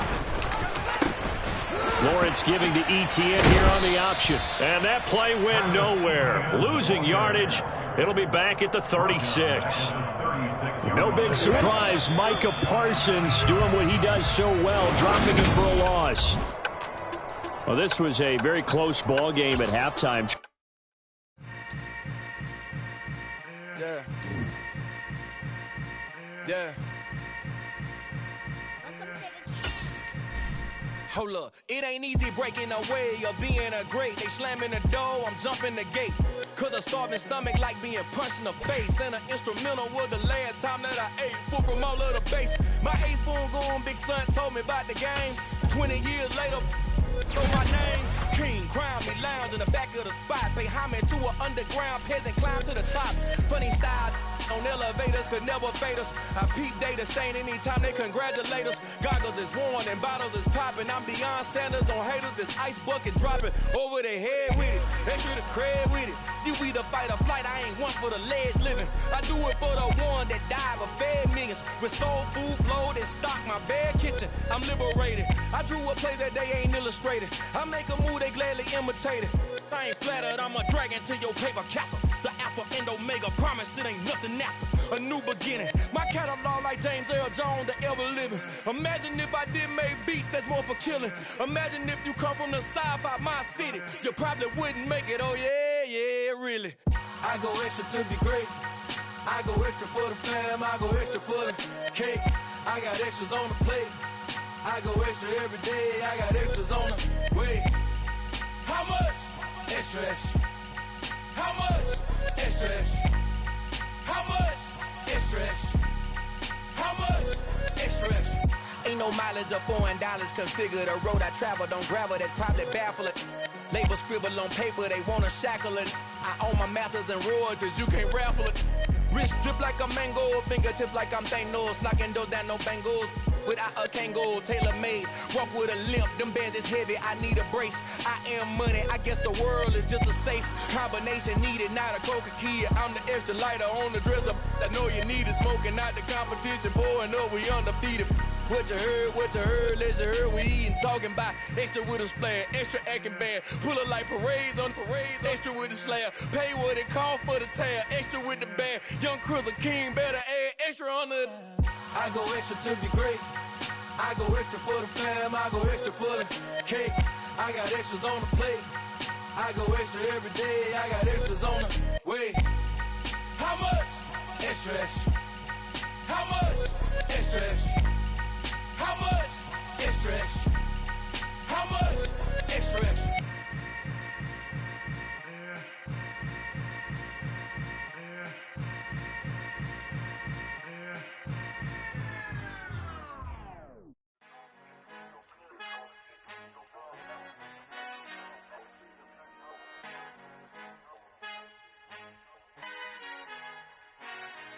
Lawrence giving to Etienne here on the option. And that play went nowhere. Losing yardage. It'll be back at the 36. No big surprise. Micah Parsons doing what he does so well, dropping him for a loss. Well, this was a very close ball game at halftime.
Yeah. Yeah. Hold up, it ain't easy breaking away or being a great. They slamming the door, I'm jumping the gate. Cause a starving stomach like being punched in the face. And an instrumental was the last time that I ate. Food from all of the base. My A-spoon going, big son told me about the game. 20 years later, so my name, King, crown me, lounge in the back of the spot. Pay homage to an underground peasant, climb to the top. Funny style on elevators could never fade us. I peep data stain anytime they congratulate us. Goggles is worn and bottles is popping. I'm Deion Sanders on haters, this ice bucket dropping over their head with it. Extra the cred with it. You either fight or flight, I ain't one for the ledge living. I do it for the one that died but fed millions. With soul food flowed and stock my bare kitchen. I'm liberated. I drew a play that they ain't illustrated. I make a move, they gladly imitate it. I ain't flattered, I'm a dragon to your paper castle. The Alpha and Omega, promise it ain't nothing after. A new beginning. My catalog like James Earl Jones, the ever living. Imagine if I did make beats that's more for killing. Imagine if you come from the sci-fi my city. You probably wouldn't make it, oh yeah, really. I go extra to be great. I go extra for the fam, I go extra for the cake. I got extras on the plate. I go extra every day, I got extras on the way. How much? Extra, extra. How much? Extra, extra. How much? Extra, extra. How much? Extra, extra. Ain't no mileage of $4 configure the road I travel. Don't gravel, that probably baffle it. Label scribble on paper, they wanna shackle it. I own my masters and royalties, you can't raffle it. Wrist drip like a mango, fingertips like I'm Thanos. Knocking those down, no bangles. Without a Kango, tailor-made. Walk with a limp, them bands is heavy, I need a brace. I am money, I guess the world is just a safe combination needed, not a coca-key. I'm the extra lighter on the dresser. I know you need it, smoking out the competition, pouring up, we undefeated. What you heard, let's hear we eating, talking about extra with a splash, extra acting bad, pull it like parades on parades, extra with the slab, pay what it cost for the tab, extra with the bag, young Cruiser King, better add extra on the. I go extra to be great, I go extra for the fam, I go extra for the cake, I got extras on the plate, I go extra every day, I got extras on the way. How much? Extra, extra. How much? Extra, extra. How much? Extra, extra. How much? Extra, extra.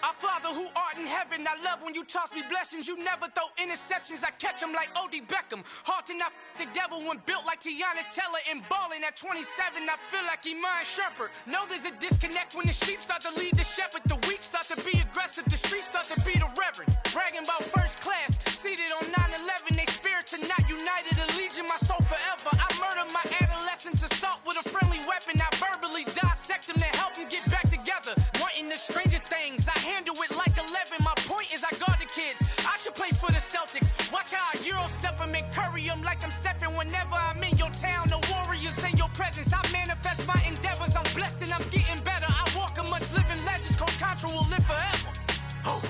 Our Father who art in heaven, I love when you toss me blessings. You never throw interceptions, I catch them like O.D. Beckham. Hard to knock the devil when built like Tiana Teller. And balling at 27, I feel like Iman Shumpert. Know there's a disconnect when the sheep start to lead the shepherd. The weak start to be aggressive, the streets start to be the reverend. Bragging about first class, seated on 9/11. They spirits are not united, a legion, my soul forever. I murdered my adolescence, assault with a friendly weapon. I verbally dissect them to help them get back together. Wanting the stranger things, I handle it like 11. My point is I guard the kids. I should play for the Celtics. Watch how I Euro step them and curry them like I'm stepping. Whenever I'm in your town, the Warriors in your presence. I manifest my endeavors. I'm blessed and I'm getting better. I walk amongst living legends. Coach Contra will live forever. Oh.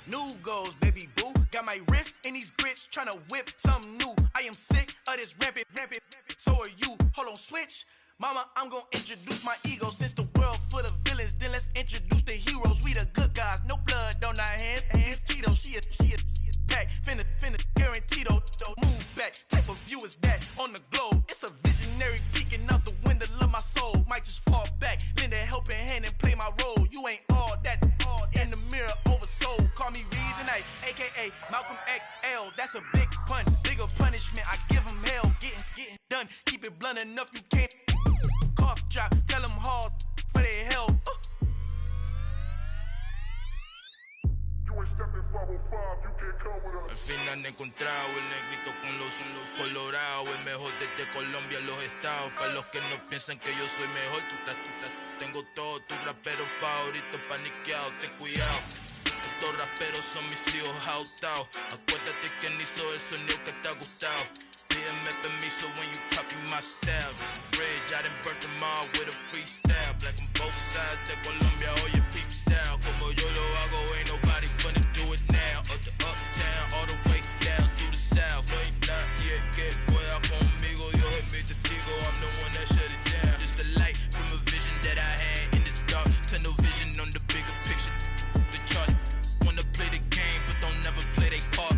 New goals, baby boo. Got my wrist in these grits, tryna whip something new. I am sick of this rampant. So are you. Hold on, switch. Mama, I'm gonna introduce my ego. Since the world full of villains, then let's introduce the heroes. We the good guys, no blood on our hands. Hands Tito, she is back. Finna, guaranteed though. Move back. Type of view is that on the globe? It's a visionary peeking out the window of my soul. Might just fall back, lend a helping hand and play my role. You ain't all that. In the mirror, oversold. Call me Reason A, aka Malcolm XL. That's a big pun, bigger punishment. I give him hell, getting done. Keep it blunt enough, you can't. Cough drop, tell them hard for their health.
Al fin han encontrado el negrito con los colorados, el mejor desde Colombia, los estados. Para los que no piensan que yo soy mejor, tengo todos tus raperos favoritos paniqueados, ten cuidado. Estos raperos son mis hijos jautados. Acuérdate quién hizo el sonido que te ha gustado. Pídeme permiso when you copy my style. This bridge, I done burnt them all with a freestyle. Black on both sides de Colombia, oye peep style. Como yo lo hago, ain't nobody finna do it now. Up to uptown, all the way down through the south. No hay nadie que pueda conmigo, Dios es mi testigo. I'm the one that shut it down. Just the light from a vision that I had in the dark. Tunnel vision on the bigger picture. The charts wanna play the game, but don't never play their part.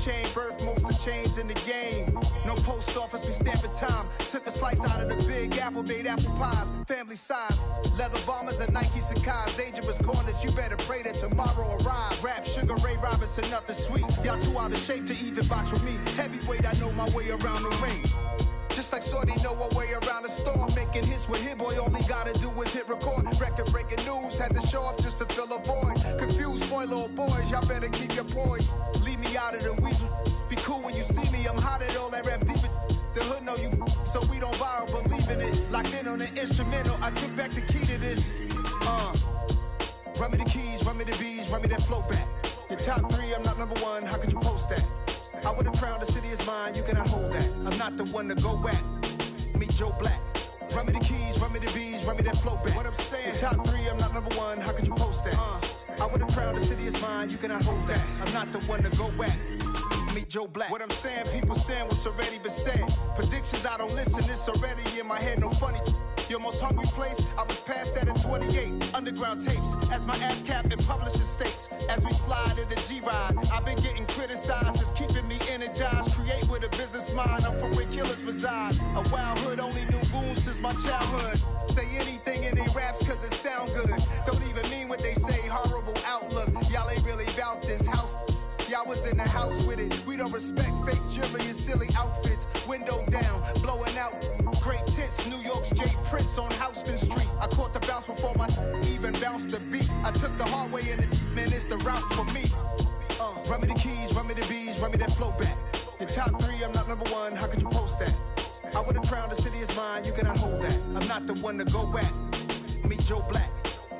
chain, birth most of chains in the game. No post office, we stamping time. Took a slice out of the big apple, made apple pies. Family size, leather bombers and Nike Sacai's. Dangerous corners, you better pray that tomorrow arrive. Rap, Sugar Ray Robinson, nothing sweet. Y'all too out of shape to even box with me. Heavyweight, I know my way around the ring. Just like Shorty know her way around the storm. Making hits with Hit Boy, all he gotta do is hit record. Record breaking news, had to show up just to fill a void. Confused boy, little boys, y'all better keep your poise. Leave me out of the weasel. Be cool when you see me, I'm hot at all that rap deep. The hood know you, so we don't borrow, believe in it. Locked in on the instrumental, I took back the key to this. Run me the keys, run me the bees, run me that flow back. Your top 3, I'm not number 1, how could you post that? I would have crowned the city is mine, you cannot hold that. I'm not the one to go back. Meet Joe Black. Run me the keys, run me the bees, run me that flow back. What I'm saying, your top 3, I'm not number 1, how could you post that? I would have crowned the city is mine, you cannot hold that. I'm not the one to go back. Meet Joe Black. What I'm saying, people saying what's already been said. Predictions, I don't listen, it's already in my head, no funny. Your most hungry place, I was past that at 28. Underground tapes, as my ass captain publishing states. As we slide in the G-Ride, I've been getting criticized, it's keeping me energized. Create with a business mind, I'm from where killers reside. A wild hood, only knew goons since my childhood. Say anything in they raps cause it sound good. Don't even mean what they say, horrible outlook. Y'all ain't really about this house. Y'all was in the house with it. We don't respect fake jewelry and silly outfits. Window down, blowing out great tits. New York's J. Prince on Houston Street. I caught the bounce before my even bounced the beat. I took the hard way and man, it's the route for me. Run me the keys, run me the bees, run me that flow back. Your top 3, I'm not number 1, how could you post that? I would have crowned the city is mine, you cannot hold that. I'm not the one to go back. Meet Joe Black.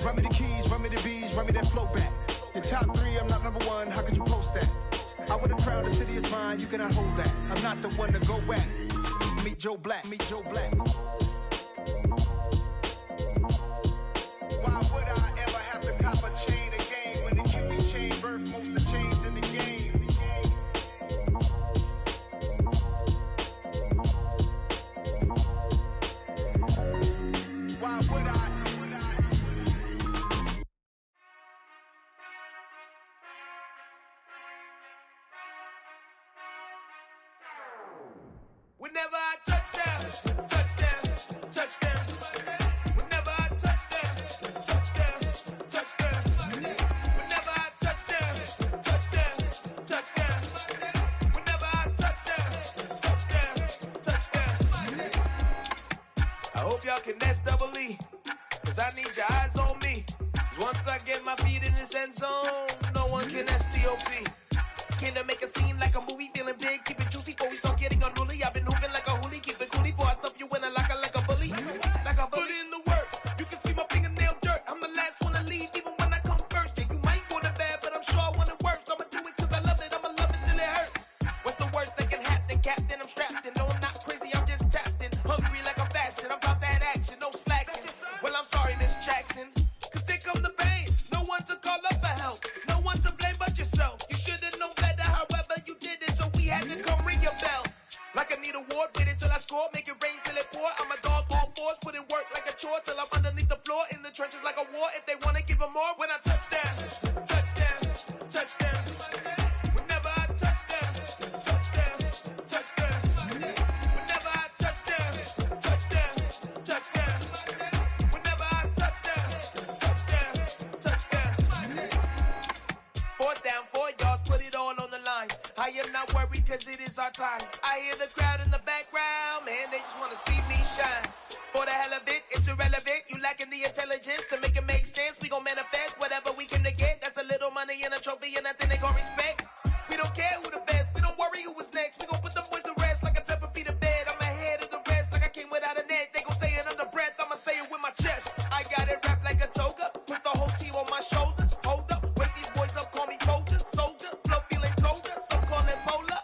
Run me the keys, run me the bees, run me that flow back. Your top 3, I'm not number 1, how could you post that? I would have crowned the city is mine, you cannot hold that. I'm not the one to go back. Meet Joe Black, meet Joe Black. Why would I ever have to cop a chain again when the QB chain birth most of chains in the game? Why would I?
Whenever I touchdown, touchdown, touchdown. Whenever I touchdown, touchdown, touchdown. Whenever I touchdown, touchdown, touchdown. Whenever I touchdown, touchdown, touchdown. I hope y'all can nest double E, cause I need your eyes on me. Cause once I get my feet in this end zone, no one can STOP. Came to make a scene like a movie, feeling big, keep it juicy before we start getting unruly. I've been hooping like a hoolie, keep it coolie before I stuff you in a locker like a bully. Like a bully. Put in the work, you can see my fingernail dirt. I'm the last one to leave, even when I come first. Yeah, you might want it bad, but I'm sure I want it worse. I'ma do it cause I love it, I'ma love it till it hurts. What's the worst that can happen, Captain? I'm strapped in, no I'm not crazy, I'm just tapped in. Hungry like I'm fasting, I'm about that action, no slacking. Well, I'm sorry, Miss Jackson, cause here come the pain. No one to call up for help, no one to blame but yourself. You should've known better, however you did it, so we had to come ring your bell. Like I need a award, wait until I score, make it rain till it pour. I'm a dog on fours, put in work like a chore till I'm underneath the floor, in the trenches like a war. If they wanna give them more, when I touchdown, touchdown, touchdown. Whenever I touchdown, touchdown, touchdown. Whenever I touchdown, touchdown, touchdown. Whenever I touchdown, touchdown, touchdown. 4th down, 4 yards, put it all on the line. I am not worried cause it is our time. I hear the crowd in the background, man, they just wanna see me shine. For the hell of it, it's irrelevant. You lacking the intelligence to make it make sense. We gon' manifest whatever we came to get. That's a little money and a trophy and nothing they gon' respect. We don't care who the best, we don't worry who was next. We gon' put them boys to rest like a type of feet of bed. I'm ahead of the rest like I came without a net. They gon' say it under breath, I'ma say it with my chest. I got it wrapped like a toga, put the whole team on my shoulders. Hold up, wake these boys up, call me soldiers, soldier. Flow feeling colder, some call it polar.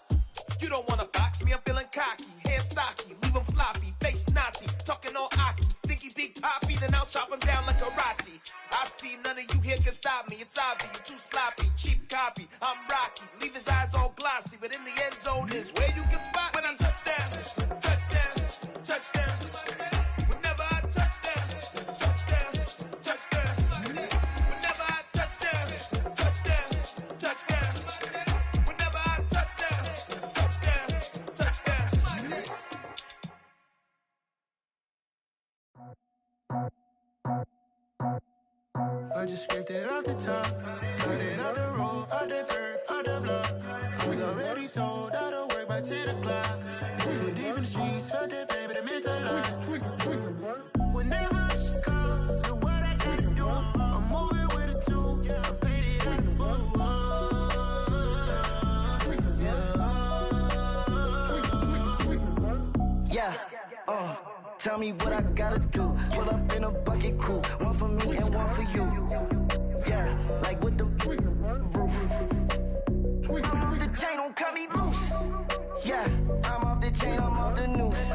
You don't wanna box me, I'm feeling cocky. Hair stocky, leave him floppy, face Nazi, talking all aki. Think he big poppy, then I'll chop him down like karate. I see none of you here can stop me. It's obvious, you too sloppy, cheap copy. I'm Rocky, leave his eyes all glossy, but in the end zone is where you can spot when I touchdown, touchdown, touchdown. Whenever I touchdown, touchdown, touchdown. Whenever I touchdown, touchdown, touchdown. Whenever I touchdown.
just scraped it off the top, cut it out the road, out the curve, out the block. I was already sold out of work by 10 o'clock. Too deep in the streets, felt that baby, the mental lie. Whenever she calls, the what I gotta do, I'm moving with a two. I paid it out the full.
Yeah, tell me what I gotta do. Pull up in a bucket crew, one for me and one for you. Yeah, like with the roof. I'm off the chain, don't cut me loose. Yeah, I'm off the chain, I'm off the noose.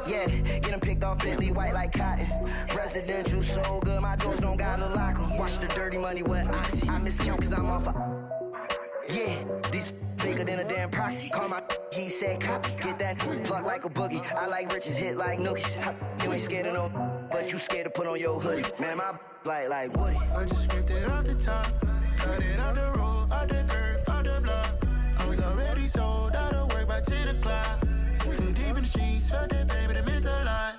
Yeah, getting picked off Bentley white like cotton. Residential so good, my doors don't gotta lock them. Watch the dirty money with oxy. I miscount cause I'm off a... Yeah, these bigger than a damn proxy. Call my he said copy. Get that plug like a boogie. I like riches, hit like nookies. You ain't scared of no, but you scared to put on your hoodie. Man, my like Woody.
I just scraped it off the top, cut it out the road, out the curve, out the block. I was already sold out of work by 10 o'clock. Too deep in the streets, felt that baby, the mental lie.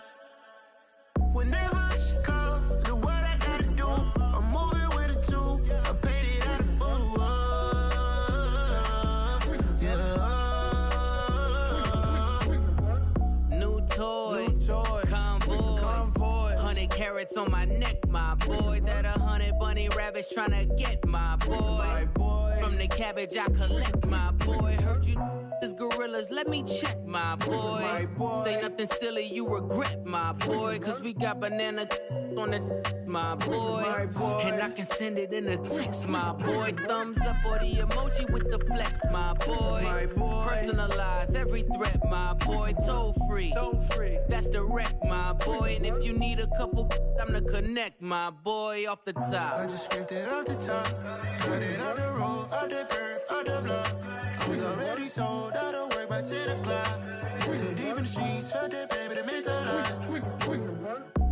Whenever she calls, the what I gotta do, I'm moving with a two. I paid it out of full.
New toys, convoy, 100 carats on my neck, my boy. That 100 bunny rabbits tryna get my boy. From the cabbage I collect, my boy. Heard you is gorillas, let me check, my boy. Say nothing silly, you regret, my boy. Cause we got banana on the my boy. And I can send it in a text, my boy. Thumbs up or the emoji with the flex, my boy. Personalize every threat, my boy. Toll free, that's direct, my boy. And if you need a couple, I'm to connect, my boy, off the top.
I just scraped it off the top, cut it out the road, out the curve, out the block. I was already sold out of work by 10 o'clock. Too deep in the streets, felt that baby, the mental lie.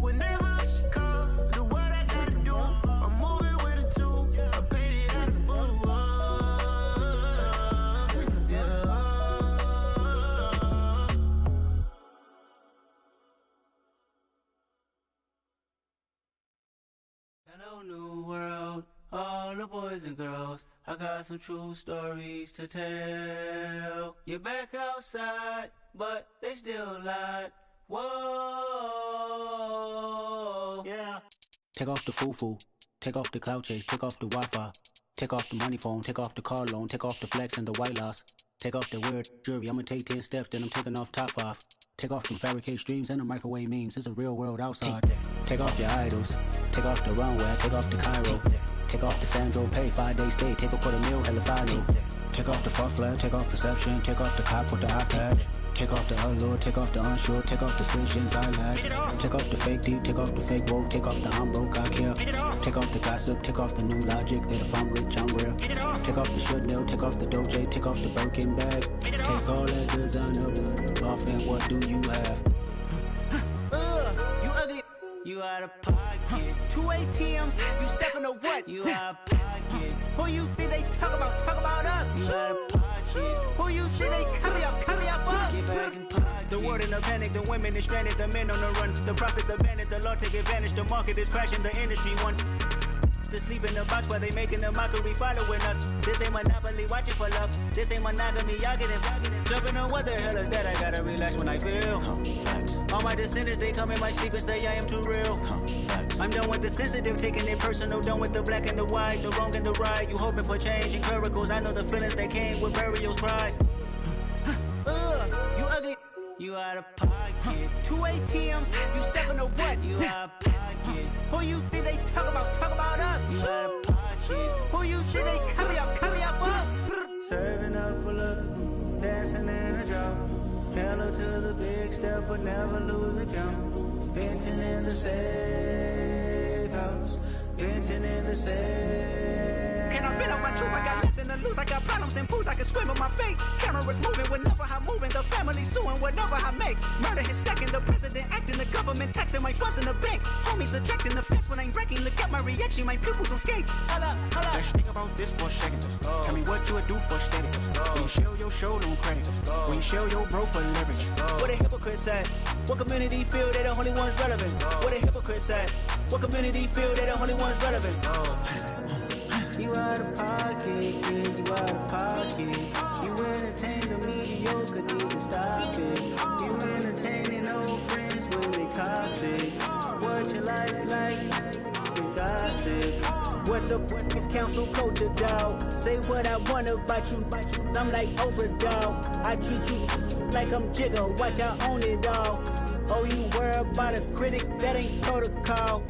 Whenever she calls, the what I gotta do, I'm moving with a two. I paid it out of full.
Hello, new world, all the boys and girls. I got some true stories to tell. You're back outside, but they still lied. Whoa, yeah.
Take off the foo-foo, take off the cloud chase, take off the Wi-Fi, take off the money phone, take off the car loan, take off the flex and the white loss, take off the weird jewelry. I'ma take 10 steps, then I'm taking off top 5. Take off them fabricate streams and the microwave memes. It's a real world outside. Take off your idols, take off the runway, take off the Cairo, take off the Sandro pay, 5-day stay, take a $250,000, hella final. Take off the far flag, take off perception, take off the cop with the iPad. Take off the allure, take off the unsure, take off decisions I lack. Take off the fake deep, take off the fake woke, take off the I'm broke, I care. Take off the gossip, take off the new logic that if I'm rich, I'm real. Take off the should know, take off the Doja, take off the Birkin bag. Take all that designer off and what do you have?
You ugly, you out of pocket.
2 ATMs, you stepping to what?
You out of pocket.
Who you think they talk about? Talk about us.
You out of pocket.
Who you think they carry out for us?
Get back in pocket.
The world in a panic, the women is stranded, the men on the run. The profits abandoned, the law take advantage. The market is crashing, the industry wants to sleep in the box while they making a mockery following us. This ain't monopoly, watching for love. This ain't monogamy, y'all getting jumping on what the hell is that? I gotta relax when I feel. All my descendants, they come in my sleep and say I am too real. I'm done with the sensitive, taking it personal. Done with the black and the white, the wrong and the right. You hoping for change and miracles. I know the feelings that came with burials, cries. You ugly.
You out of pocket.
2 ATMs, you stepping to what?
You out of pocket.
Who you think they talk about? Talk about us.
You out of pocket.
Who you think they carry out for us?
Serving up a look, dancing in a drop. Hello to the big step, but never lose a count. Venting in the safe house, venting in the safe
Can I feel out my truth? I got nothing to lose. I got problems and booze. I can swim with my fate. Cameras moving whenever I'm moving. The family suing whatever I make. Murder is stacking. The president acting. The government taxing my funds in the bank. Homies ejecting the fence when I'm breaking. Look at my reaction. My pupils on skates. Hold up.
Let's think about this for a second. Tell me what you would do for steady. When you show your show, don't crack. When you show your bro for leverage.
What a hypocrite said. What community feel they the only ones relevant? What a hypocrite said. What community feel they the only ones relevant?
You out of pocket, yeah, you out of pocket. You entertain the mediocre, need to stop it. You entertaining old friends when they toxic. What your life like? You gossip.
What the fuck is council culture, dog? Say what I want about you. I'm like overdog. I treat you like I'm Jigga. Watch I own it all. Oh, you worry about a critic? That ain't protocol.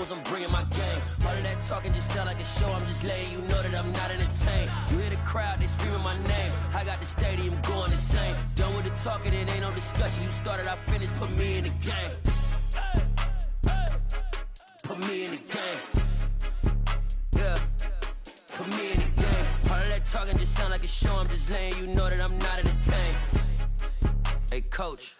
I'm bringing my game. All of that talking just sound like a show. I'm just letting you know that I'm not entertained. You hear the crowd, they screaming my name. I got the stadium going insane. Done with the talking, it ain't no discussion. You started, I finished, put me in the game. Put me in the game. Yeah, put me in the game. All of that talking just sound like a show. I'm just letting you know that I'm not entertained. Hey coach,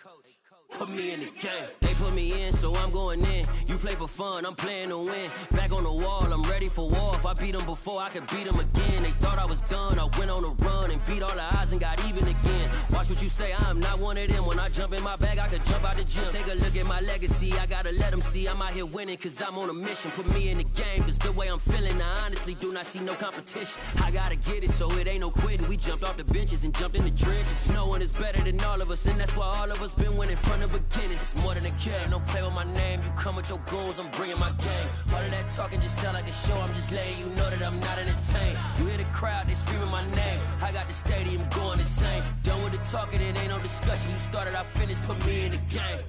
put me in the game. They put me in, so I'm going in. You play for fun, I'm playing to win. Back on the wall, I'm ready for war. If I beat them before, I could beat them again. They thought I was done, I went on a run and beat all the odds and got even again. Watch what you say, I'm not one of them. When I jump in my bag, I could jump out the gym. Take a look at my legacy, I gotta let them see I'm out here winning, cause I'm on a mission. Put me in the game, cause the way I'm feeling, I honestly do not see no competition. I gotta get it, so it ain't no quitting. We jumped off the benches and jumped in the trenches. No one is better than all of us, and that's why all of us been winning from the beginning. It's more than a game, don't play with my name. You come with your goons, I'm bringing my game. All of that talking just sound like a show. I'm just letting you know that I'm not entertained. You hear the crowd, they screaming my name. I got the stadium going insane. Done with the talking, it ain't no discussion. You started, I finished, put me in the game.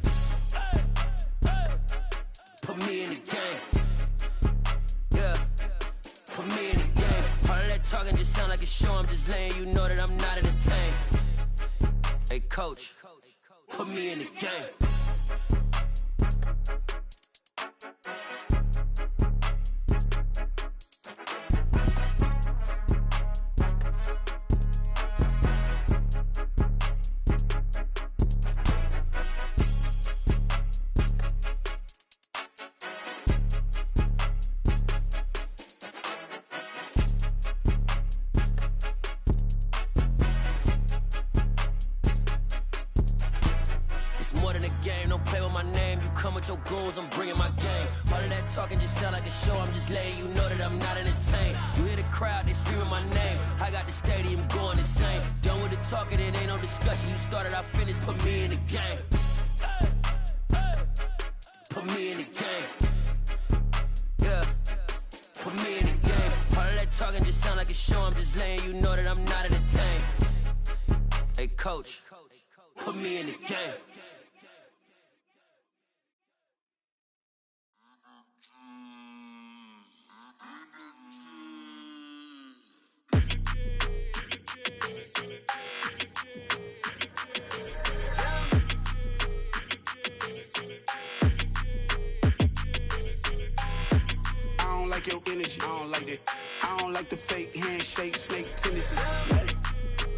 Put me in the game. Yeah, put me in the game. All of that talking just sound like a show. I'm just letting you know that I'm not entertained. Hey coach, put me in the game. Your goals, I'm bringing my game. All of that talking just sound like a show. I'm just letting you know that I'm not entertained. You hear the crowd, they screaming my name. I got the stadium going insane. Done with the talking, it ain't no discussion. You started, I finished, put me in the game. Put me in the game. Yeah, put me in the game. All of that talking just sound like a show. I'm just letting you know that I'm not entertained. Hey coach, put me in the game.
Your energy, I don't like that. I don't like the fake handshake, snake tendency.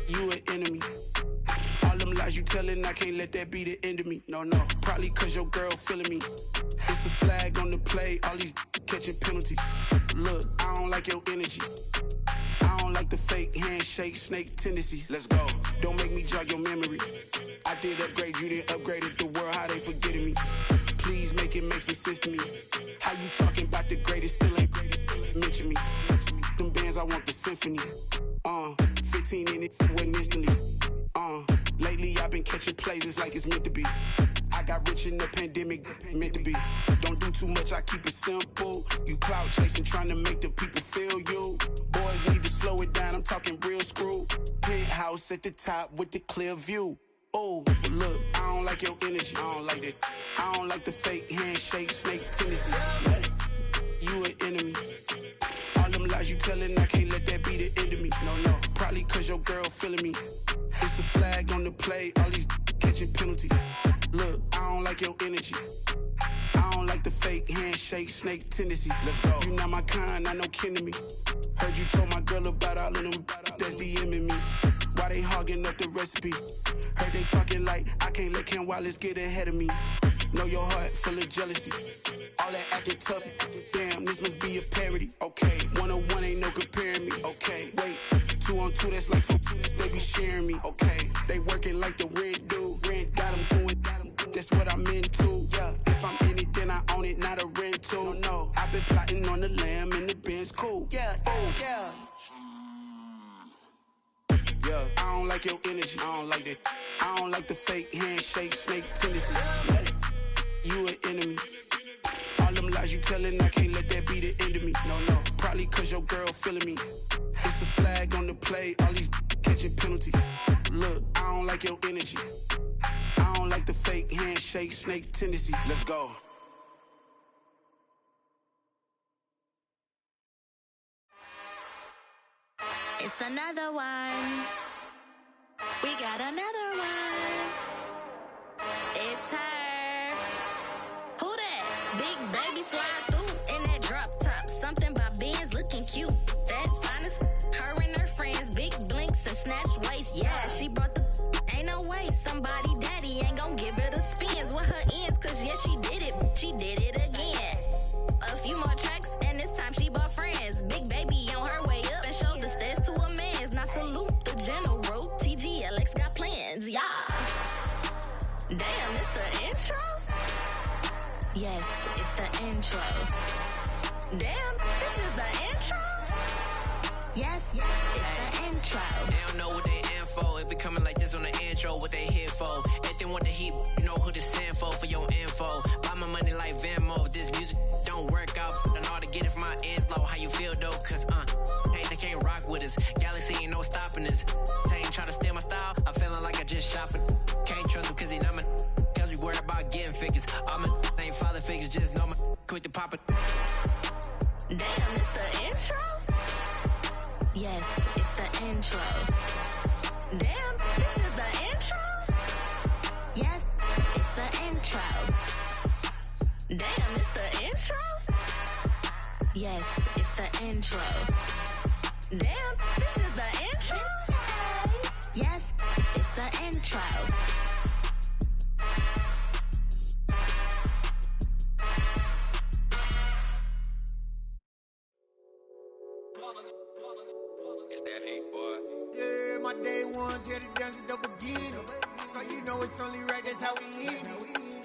You an enemy. All them lies you telling, I can't let that be the end of me. No, probably cause your girl feeling me. It's a flag on the play, all these catching penalties. Look, I don't like your energy. I don't like the fake handshake, snake tendency. Let's go. Don't make me jog your memory. I did upgrade, you didn't upgrade it. The world, how they forgetting me. Please make it make some sense to me. How you talking about the greatest, still ain't greatest, still ain't mention me. Them bands, I want the symphony. 15 in it, wasn't instantly. Lately I've been catching plays, it's like it's meant to be. I got rich in the pandemic, meant to be. Don't do too much, I keep it simple. You clout chasing, trying to make the people feel you. Boys need to slow it down, I'm talking real screw. Penthouse at the top with the clear view. Oh, look, I don't like your energy, I don't like that. I don't like the fake handshake, snake tendency. You an enemy. All them lies you telling, I can't let that be the end of me. No, probably cause your girl feeling me. It's a flag on the play, all these catching penalties. Look, I don't like your energy. I don't like the fake handshake, snake tendency. Let's go. You not my kind, I know kin to me. Heard you told my girl about all of them that's DMing me. Why they hogging up the recipe? Heard they talking like I can't let Ken Wallace get ahead of me. Know your heart full of jealousy. All that acting tough, damn, this must be a parody. Okay, 1-on-1 ain't no comparing me. Okay, wait, 2-on-2, that's like 4, they be sharing me. Okay, they working like the rent dude. Rent got them doing, that's what I'm into. Yeah, if I'm in it, then I own it, not a rental. No, I've been plotting on the lamb and the Benz cool. Yeah, oh, yeah. Yeah, I don't like your energy, I don't like that. I don't like the fake handshake, snake tendency. You an enemy. All them lies you telling, I can't let that be the end of me. No, probably cause your girl feeling me. It's a flag on the play, all these catching penalties. Look, I don't like your energy. I don't like the fake handshake, snake tendency. Let's go.
It's another one. We got another one. It's her. Who that? Big baby slide through in that drop top. Something by Benz looking cute. That's fine as her and her friends. Big blinks and snatch waist. Yeah, she brought the ain't no way. Somebody daddy ain't gon' give her the spins with her ends. Cause yeah, she did it. She did it again. A few more tracks and this time she bought friends. Big baby on her way up and showed the stairs to a man's. Now salute the general. TGLX got plans. Yeah. Damn, it's the intro? Yes, it's the intro. Damn, this is the intro? Yes, it's the intro.
They don't know what they in for. If it coming like this on the intro, what they here for? If they want the heat, you know who to send for your info. Buy my money like Venmo. If this music don't work out, I know how to get it from my ends low. How you feel though? Cause hey, they can't rock with us. Galaxy ain't no stopping this. They ain't trying to steal my style. I'm feeling like I just shop it. Can't trust them cause they not my. Cause we worried about getting figures. All my ain't father figures, just know my quick to pop it.
Damn, it's the intro? Yes, it's the intro. Damn, this is the intro? Yes, it's the intro. Damn, it's the intro? Yes, it's the intro. Damn, this is the intro? Yes, it's the intro.
It's that hate, boy. Yeah, my day ones here to dance at the beginning. So you know it's only right, that's how we end it.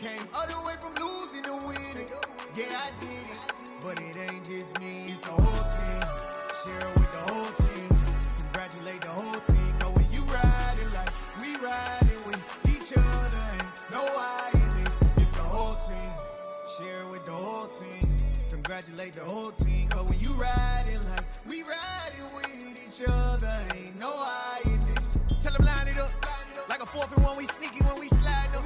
Came all the way from losing to winning. Yeah, I did it. But it ain't just me, it's the whole team. Share it with the whole team. Congratulate the whole team. Cause when you riding like we riding with each other, ain't no I in this. It's the whole team. Share it with the whole team. Congratulate the whole team. Cause when you riding like we riding with each other, ain't no I in this. Tell them line it up. Like a 4th and 1, we sneaky when we slide them.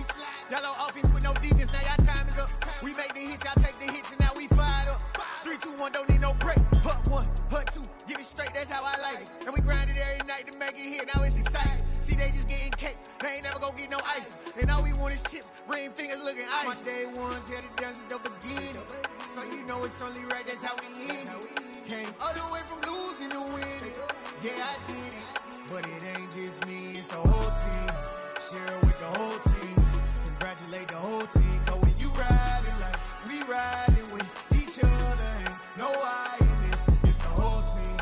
Yellow offense with no defense, now y'all time is up. We make the hits, y'all take the hits, and now we fired up. 3, 2, 1, don't need no break. Hut 1, hut 2, give it straight, that's how I like it. And we grind it every night to make it hit, now it's exciting. See, they just getting cake, they ain't never gonna get no ice. And all we want is chips, ring fingers looking ice. My day ones here to dance at the beginning. So you know it's only right, that's how we end it. Came all the way from losing to winning. Yeah, I did it. But it ain't just me, it's the whole team. Share it with the whole team. Congratulate the whole team. Cause when you riding like we riding with each other, ain't no I in this. It's the whole team.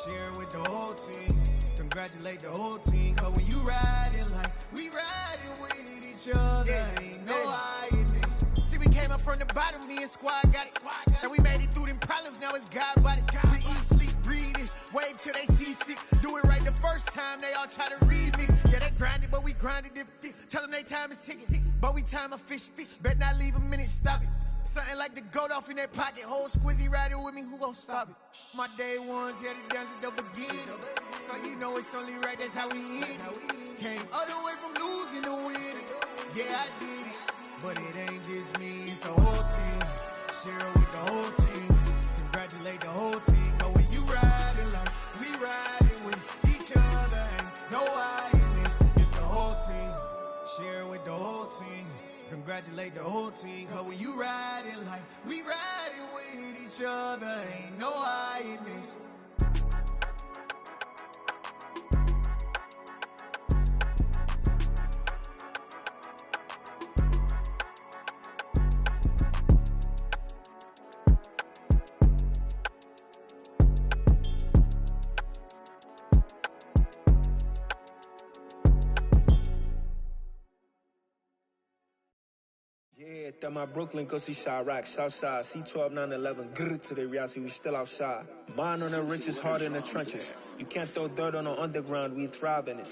Share it with the whole team. Congratulate the whole team. Cause when you riding like we riding with each other, ain't no I in this. See, we came up from the bottom, me and squad got it. And we made it through them problems, now it's God body. We eat, sleep, breathe this, wave till they seasick. Do it right the first time, they all try to remix. Yeah, they grinded, but we grinded different. Tell them they time is ticking. But we time a fish. Bet not leave a minute, stop it. Something like the goat off in that pocket. Whole squizzy riding with me, who gon' stop it? My day ones here to dance at the beginning. So you know it's only right, that's how we end. Came all the way from losing to winning. Yeah, I did it. But it ain't just me, it's the whole team. Share it with the whole team. Congratulate the whole team. Cause when you riding like we riding with each other, ain't no I in this. It's the whole team. Share it with the whole team. Congratulate the whole team. Cause when you riding like we riding with each other, ain't no I in this.
Yeah, that my Brooklyn go see Chirac, Southside, C12 911, grrr to the reality, we still outside. Mine on the richest, heart in the trenches. You can't throw dirt on the underground, we thrive in it.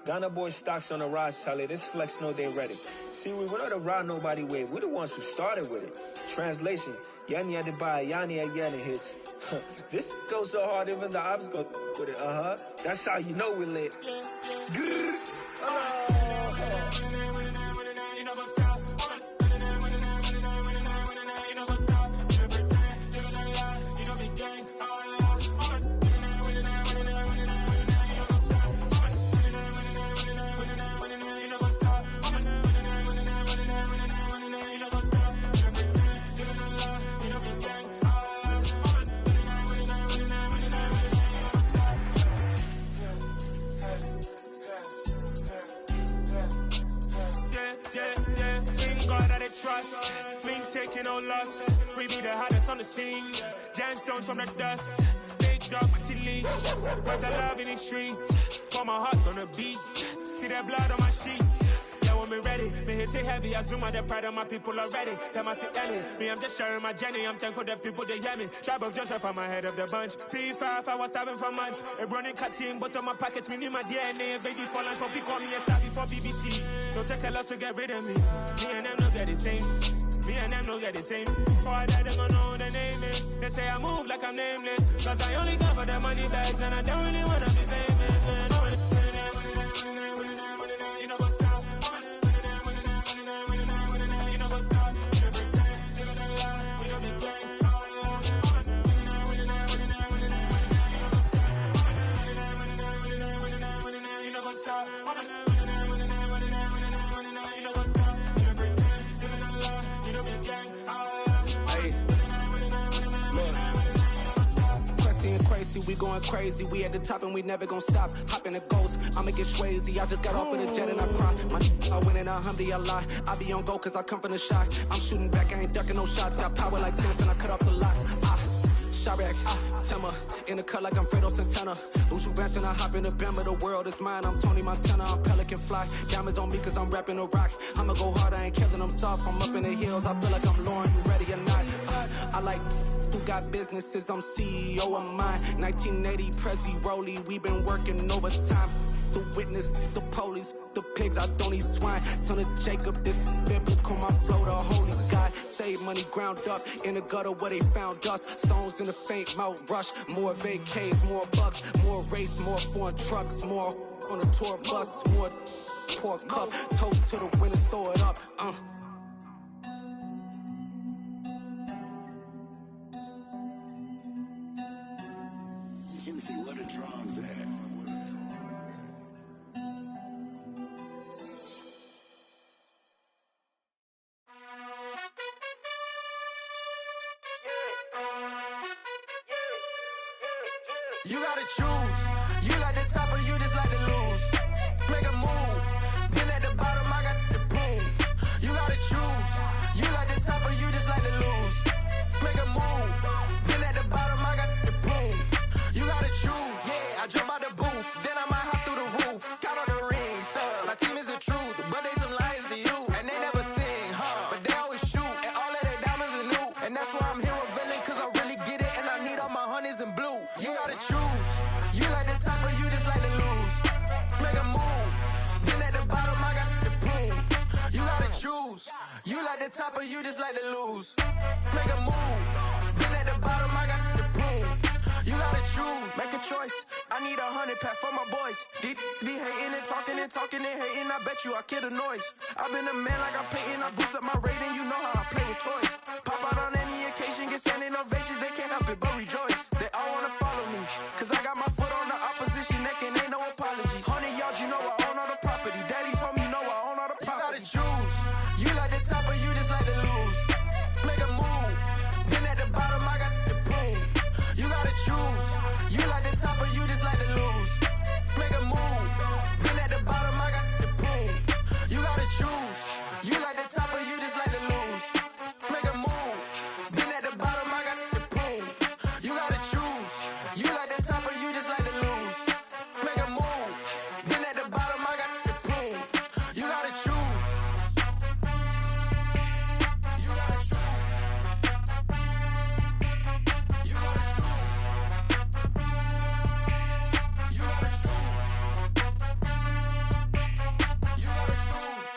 Ghana boys stocks on the rise, Charlie, this flex know they ready. See, we were not to ride nobody with, we the ones who started with it. Translation, Yani had to buy, Yani again hits. This goes so hard, even the ops go with it, That's how you know we lit. Grrr,
Trust, we ain't taking no loss. We be the hottest on the scene. Gemstones from the dust. Big dog with your leash. Where's the love in the streets? Pour my heart on the beat. See that blood on my sheets. Yeah, when we ready, me hit it heavy. I zoom out the pride of my people already. Them I see Ellie. Me, I'm just sharing my journey. I'm thankful that people they hear me. Tribe of Joseph, I'm ahead of the bunch. P5, I was starving for months. A running cuts in, but on my pockets, me need my DNA. Baby for lunch, but we call me a star before BBC. Don't take a lot to get rid of me. Me and them no get the same. Me and them no get the same. Boy, that they gonna know who the name is. They say I move like I'm nameless. Cause I only come for the money bags and I don't really wanna be famous, man. You know what's up? You know what's up? You pretend, live in a lie. We don't be gang. You know what's up?
Crazy, we going crazy. We at the top and we never gonna stop. Hop in a ghost, I'ma get swayzy. I just got off of the jet and I cry. I win in a Humvee, I lie. I be on go cause I come from the shot. I'm shooting back, I ain't ducking no shots. Got power like Samson, I cut off the locks. Chirac, Tema, in the cut like I'm Fredo Santana. Uju Banton, I hop in the Bama, the world is mine. I'm Tony Montana, I'm Pelican Fly. Diamonds on me cause I'm rapping a rock. I'ma go hard, I ain't killing them soft. I'm up in the hills, I feel like I'm Lauren, you ready or not? I like who got businesses, I'm CEO of mine. 1980, Prezi Rolly, we been working overtime. The witness, the police, the pigs, I don't eat swine. Son of Jacob, this biblical, my flow, the holy God. Save money ground up in the gutter where they found us. Stones in the faint Mount Rush. More vacays, more bucks, more race, more foreign trucks, more on a tour bus, more pour cup. Toast to the winners, throw it up.
Juicy, where the drums at?
You gotta choose. You like the top or you just like to lose. Make a move. Been at the bottom, I got the prove. You gotta choose. You like the top or you just like to lose. Make a move. Been at the bottom, I got the prove. You gotta choose. Yeah, I jump out the booth. Then I might hop through the roof. Count all the rings, stuff. My team is the truth, but they some liars to you. And they never sing, but they always shoot. And all of their diamonds are new. And that's why I'm here revealing, cause I really get it. And I need all my honeys in blue. You gotta choose. You like the
like the top or you just like to lose? Make a move. Been at the bottom, I got the broom. You gotta choose. Make a choice. I need 100 pack for my boys. Be hating and talking and talking and hating. I bet you I kill the noise. I've been a man like I'm Peyton. I boost up my rating. You know how I play with toys. Pop out on any occasion, get standing ovations. They can't help it but rejoice. They all wanna follow me, cause I got my foot on the opposition neck and ain't no apologies. 100 yards, you know I own all the property. Daddy's home, you know I own all the property. You gotta choose. You like the top or you just like to lose? Make a move. Been at the bottom, I got the broom. You gotta choose. You like the top or you just like to lose? Make a move. Been at the bottom, I got the broom. You gotta choose. You like the top or you just like to lose? Make a move. Been at the bottom, I got the broom. You gotta choose. You like the top or you just like to lose? Make a move. Been at the bottom, I got the broom. You gotta choose. You gotta choose. You gotta choose. You gotta choose. You gotta choose.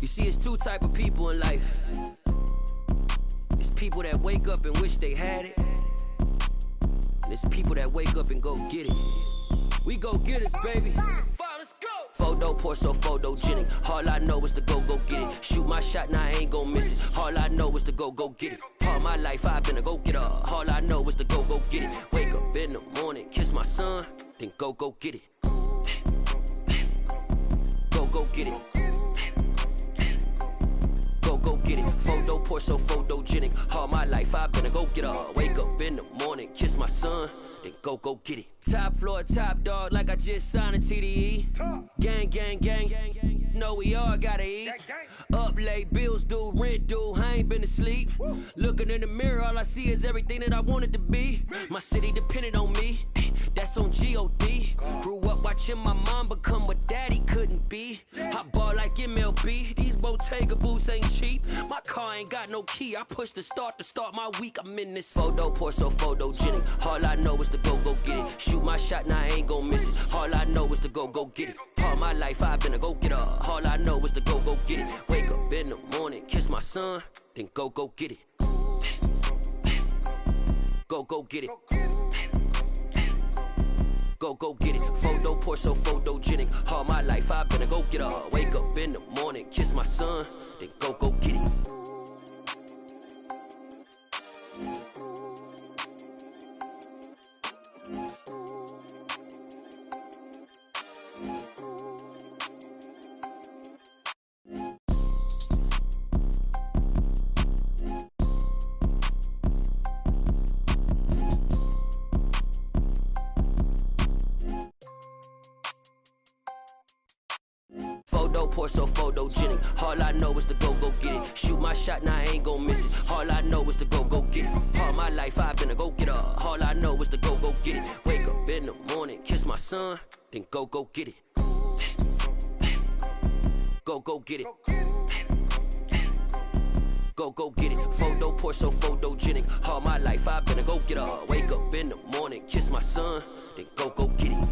You see, it's two type of people in life. It's people that wake up and wish they had it. And it's people that wake up and go get it. We go get it, baby. Photo poor, so photogenic. All I know is to go get it. Shoot my shot, now I ain't gon' miss it. All I know is to go get it. All my life I've been a go-getter. All I know is to go get it. Wake up in the morning, kiss my son, then go get it. Go get it. Go get it. Photo poor, so photogenic. All my life I've been a go-getter. Wake up in the morning, kiss my son, then go get it. Top floor, top dog, like I just signed a TDE. Gang, gang, gang. Know we all gotta eat. Up late, bills due, rent due, I ain't been asleep. Looking in the mirror, all I see is everything that I wanted to be. My city depended on me, that's on G.O.D. Grew up watching my mom become what daddy couldn't be. I ball like MLB, these Bottega boots ain't cheap. My car ain't got no key, I push the start to start my week. I'm in this photo poor, so photogenic. All I know is to go get it. Shoot my shot, now I ain't gon' miss it. All I know is to go get it. All my life I've been a go-getter. All I know is to go get it. Wake up in the morning, kiss my son, then go get it. Go get it. Go get it. Photo poor, so photogenic. All my life I've been a go-getter. Wake up in the morning, kiss my son, then go get it. Photo poor, so photogenic. All I know is to go get it. Shoot my shot, now I ain't gon' miss it. All I know is to go get it. All my life I've been a go-getter. All I know is to go get it. Wake up in the morning, kiss my son, then go get it. Go get it. Go get it. Photo poor, so photogenic. All my life I've been a go-getter. Wake up in the morning, kiss my son, then go get it.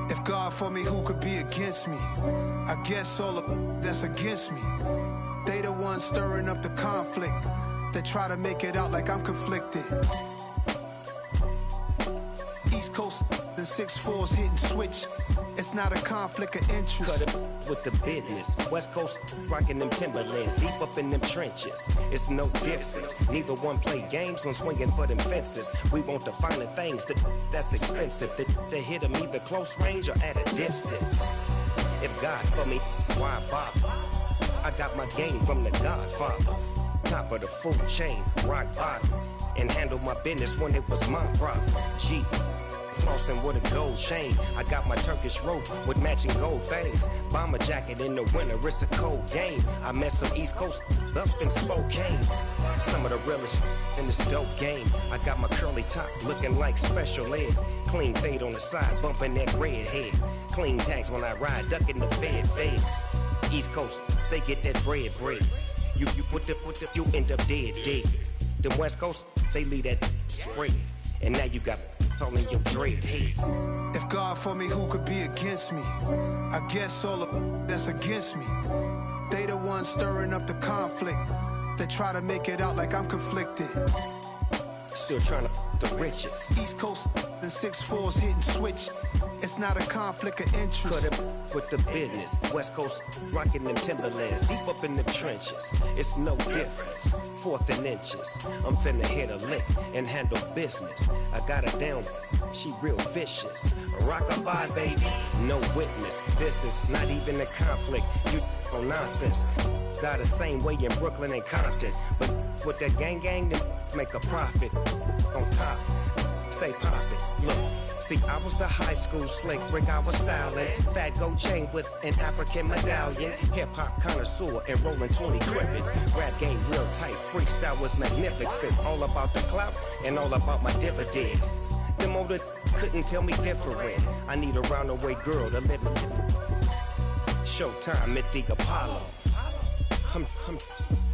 If God for me, who could be against me? I guess all of that's against me. They the ones stirring up the conflict. They try to make it out like I'm conflicted. East Coast and 6'4's hitting switch. It's not a conflict of interest.
Cut it with the business. West Coast rocking them Timberlands, deep up in them trenches. It's no difference. Neither one play games when swinging for them fences. We want the finer things that's expensive. They hit them either close range or at a distance. If God for me, why bother? I got my game from the Godfather. Top of the food chain, rock bottom. And handle my business when it was my problem. G. flossing with a gold chain. I got my Turkish rope with matching gold things. Bomber jacket in the winter, it's a cold game. I met some East Coast up in Spokane. Some of the realest in this dope game. I got my curly top looking like special ed. Clean fade on the side, bumping that red head. Clean tags when I ride, ducking the feds. East Coast, they get that bread. You put the, you end up dead. Them West Coast, they leave that spread. And now you got all in your dread head.
If God for me, who could be against me? I guess all of that's against me. They the ones stirring up the conflict. They try to make it out like I'm conflicted.
Still trying to the riches.
East Coast and 6'4s hitting switch. It's not a conflict of interest.
Cut it with the business. West Coast rocking them Timberlands, deep up in the trenches. It's no difference. 4th and inches. I'm finna hit a lick and handle business. I got her down, she real vicious. Rock-a-bye, baby, no witness. This is not even a conflict. You on nonsense. Got the same way in Brooklyn and Compton. But with that gang, then make a profit. On top, stay poppin'. Look. See, I was the high school slick Rick, I was styling. Fat gold chain with an African medallion. Hip-hop connoisseur and rolling 20 gripping. Rap game real tight, freestyle was magnificent. All about the clout and all about my dividends. Them older couldn't tell me different. I need a roundaway girl to live in. Showtime at the Apollo. I'm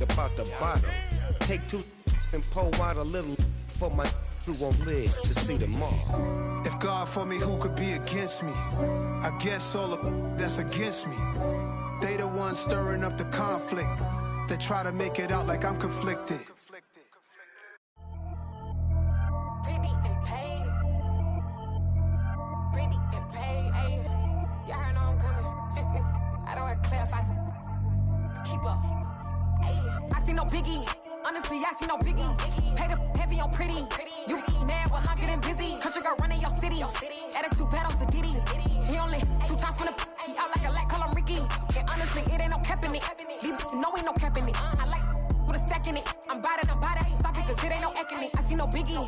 about the bottle. Take 2 and pour out a little for my who won't live to see tomorrow.
If God for me, who could be against me? I guess all of that's against me. They the ones stirring up the conflict. They try to make it out like I'm conflicted.
Pretty and paid. Pretty and paid, ayy. Y'all heard I'm coming. I don't want to clarify. Keep up. Ayy. I see no biggie. Honestly, I see no biggie. Pay the heavy on pretty. You mad while I'm getting busy. Country girl running your city. Attitude bad on the Diddy. He only 2 times from the he out like a lack, call him Ricky. And honestly, it ain't no cap in it. These know ain't no cap in it. I like with a stack in it. I'm bad. Stop it, cause it ain't no eck in it. I see no biggie.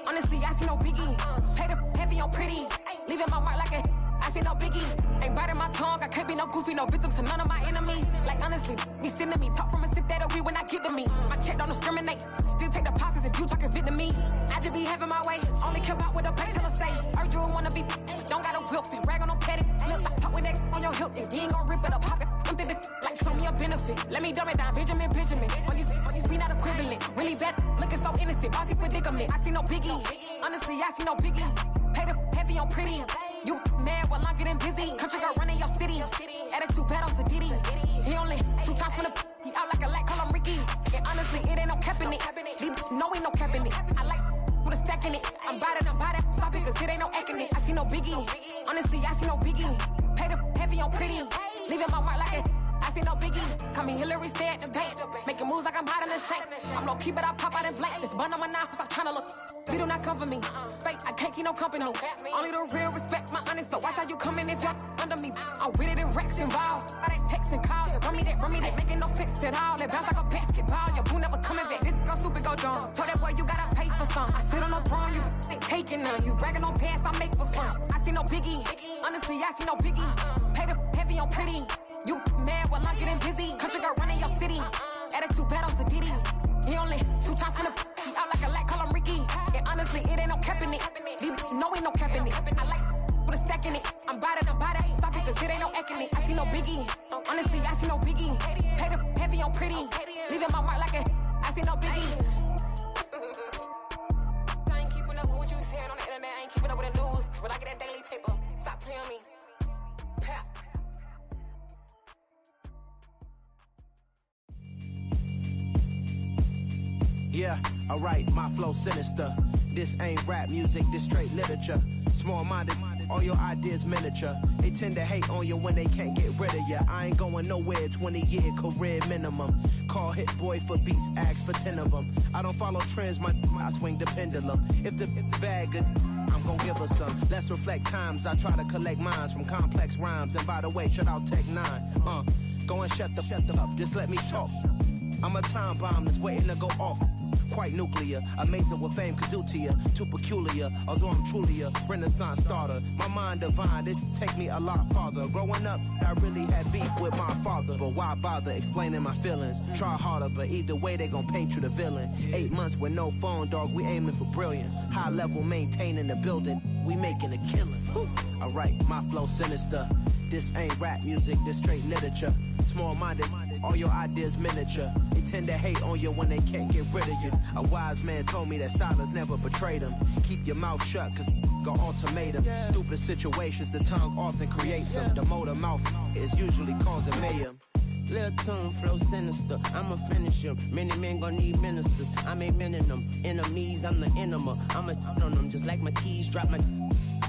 Honestly, I see no biggie. Pay the heavy on pretty. Leaving my mark like a I see no biggie. Ain't biting my tongue. I can't be no goofy, no victim to none of my enemies. Like honestly, be sending me talk from a sit that'll be when I get to me. My check don't discriminate. Still take deposits if you talking Vietnamese. I just be having my way. Only come out with a pay till I say. Urge you wanna be. Don't got a whip and rag on no petty. Lips like talk with that on your hip. If you ain't gon' rip it up, pop it. I'm thinking like show me a benefit. Let me dumb it down, Benjamin. On these be not equivalent. Really bad, looking so innocent. Bossy predicament. I see no biggie. Honestly, I see no biggie. Pay the heavy on pretty. You mad while I'm getting busy. Country girl running your city. Attitude bad on the Diddy. He only 2 times from the he out like a lack, call him Ricky. And honestly, it ain't no cap in it. These know ain't no cap in it. I like with a stack in it. I'm bad. Stop it, cause it ain't no eck in it. I see no biggie. Honestly, I see no biggie. Pay the heavy on pretty. Leaving my mark like a I see no biggie. Call me Hillary, stay at the bank. Making moves like I'm hiding in shape. I'm low key, but I pop out in blank. This bun on my knife, I'm trying to look. They do not cover me. Fake, I can't keep no company. Only the real respect my honest. So watch how you coming if you're under me. I'm with it and Rex involved. All they texting calls and run me that. Making no sense at all. They bounce like a basketball. Your boo never coming back. This go stupid, go dumb. Told that boy you gotta pay for some. I sit on the throne, you ain't taking none. You bragging on pants, I make for fun. I see no biggie. Honestly, I see no biggie. Pay the heavy on pretty. You mad while I'm getting busy. Country girl running your city. Attitude bad on the Diddy. He only 2 times from the he out like a lack, call him Ricky. And honestly, it ain't no cap in it. These know ain't no cap in it. I like with a stack in it. I'm bad. Stop it, cause it ain't no eck in it. I see no biggie. Honestly, I see no biggie. Pay the heavy on pretty. Leaving my mark like a I see no biggie. I ain't keeping up with what you saying on the internet. I ain't keeping up with the news. But I get that daily paper. Stop playing me. Pap.
Yeah, alright, my flow sinister. This ain't rap music, this straight literature. Small-minded, all your ideas miniature. They tend to hate on you when they can't get rid of you. I ain't going nowhere, 20-year career minimum. Call Hit Boy for beats, ask for 10 of them. I don't follow trends, I swing the pendulum. If the bag good, I'm gon' give her some. Let's reflect times, I try to collect minds from complex rhymes. And by the way, shout out Tech 9. Go and shut the up, just let me talk. I'm a time bomb that's waiting to go off. quite nuclear. Amazing what fame could do to you. Too peculiar, although I'm truly a Renaissance starter. My mind divine, it take me a lot farther. Growing up, I really had beef with my father. But why bother explaining my feelings? Try harder, but either way they gon' paint you the villain. 8 months with no phone, dog, we aiming for brilliance. High level maintaining the building, we making a killing. Alright, my flow sinister. This ain't rap music, this straight literature. Small-minded, all your ideas miniature. They tend to hate on you when they can't get rid of you. A wise man told me that silence never betrayed him. Keep your mouth shut, cause got ultimatums. Stupid situations, the tongue often creates them. The motor mouth is usually causing mayhem.
Lil' tune, flow sinister, I'ma finish him. Many men gon' need ministers, I'm ain't mending them. Enemies, I'm the enema, I'ma on them. Just like my keys, drop my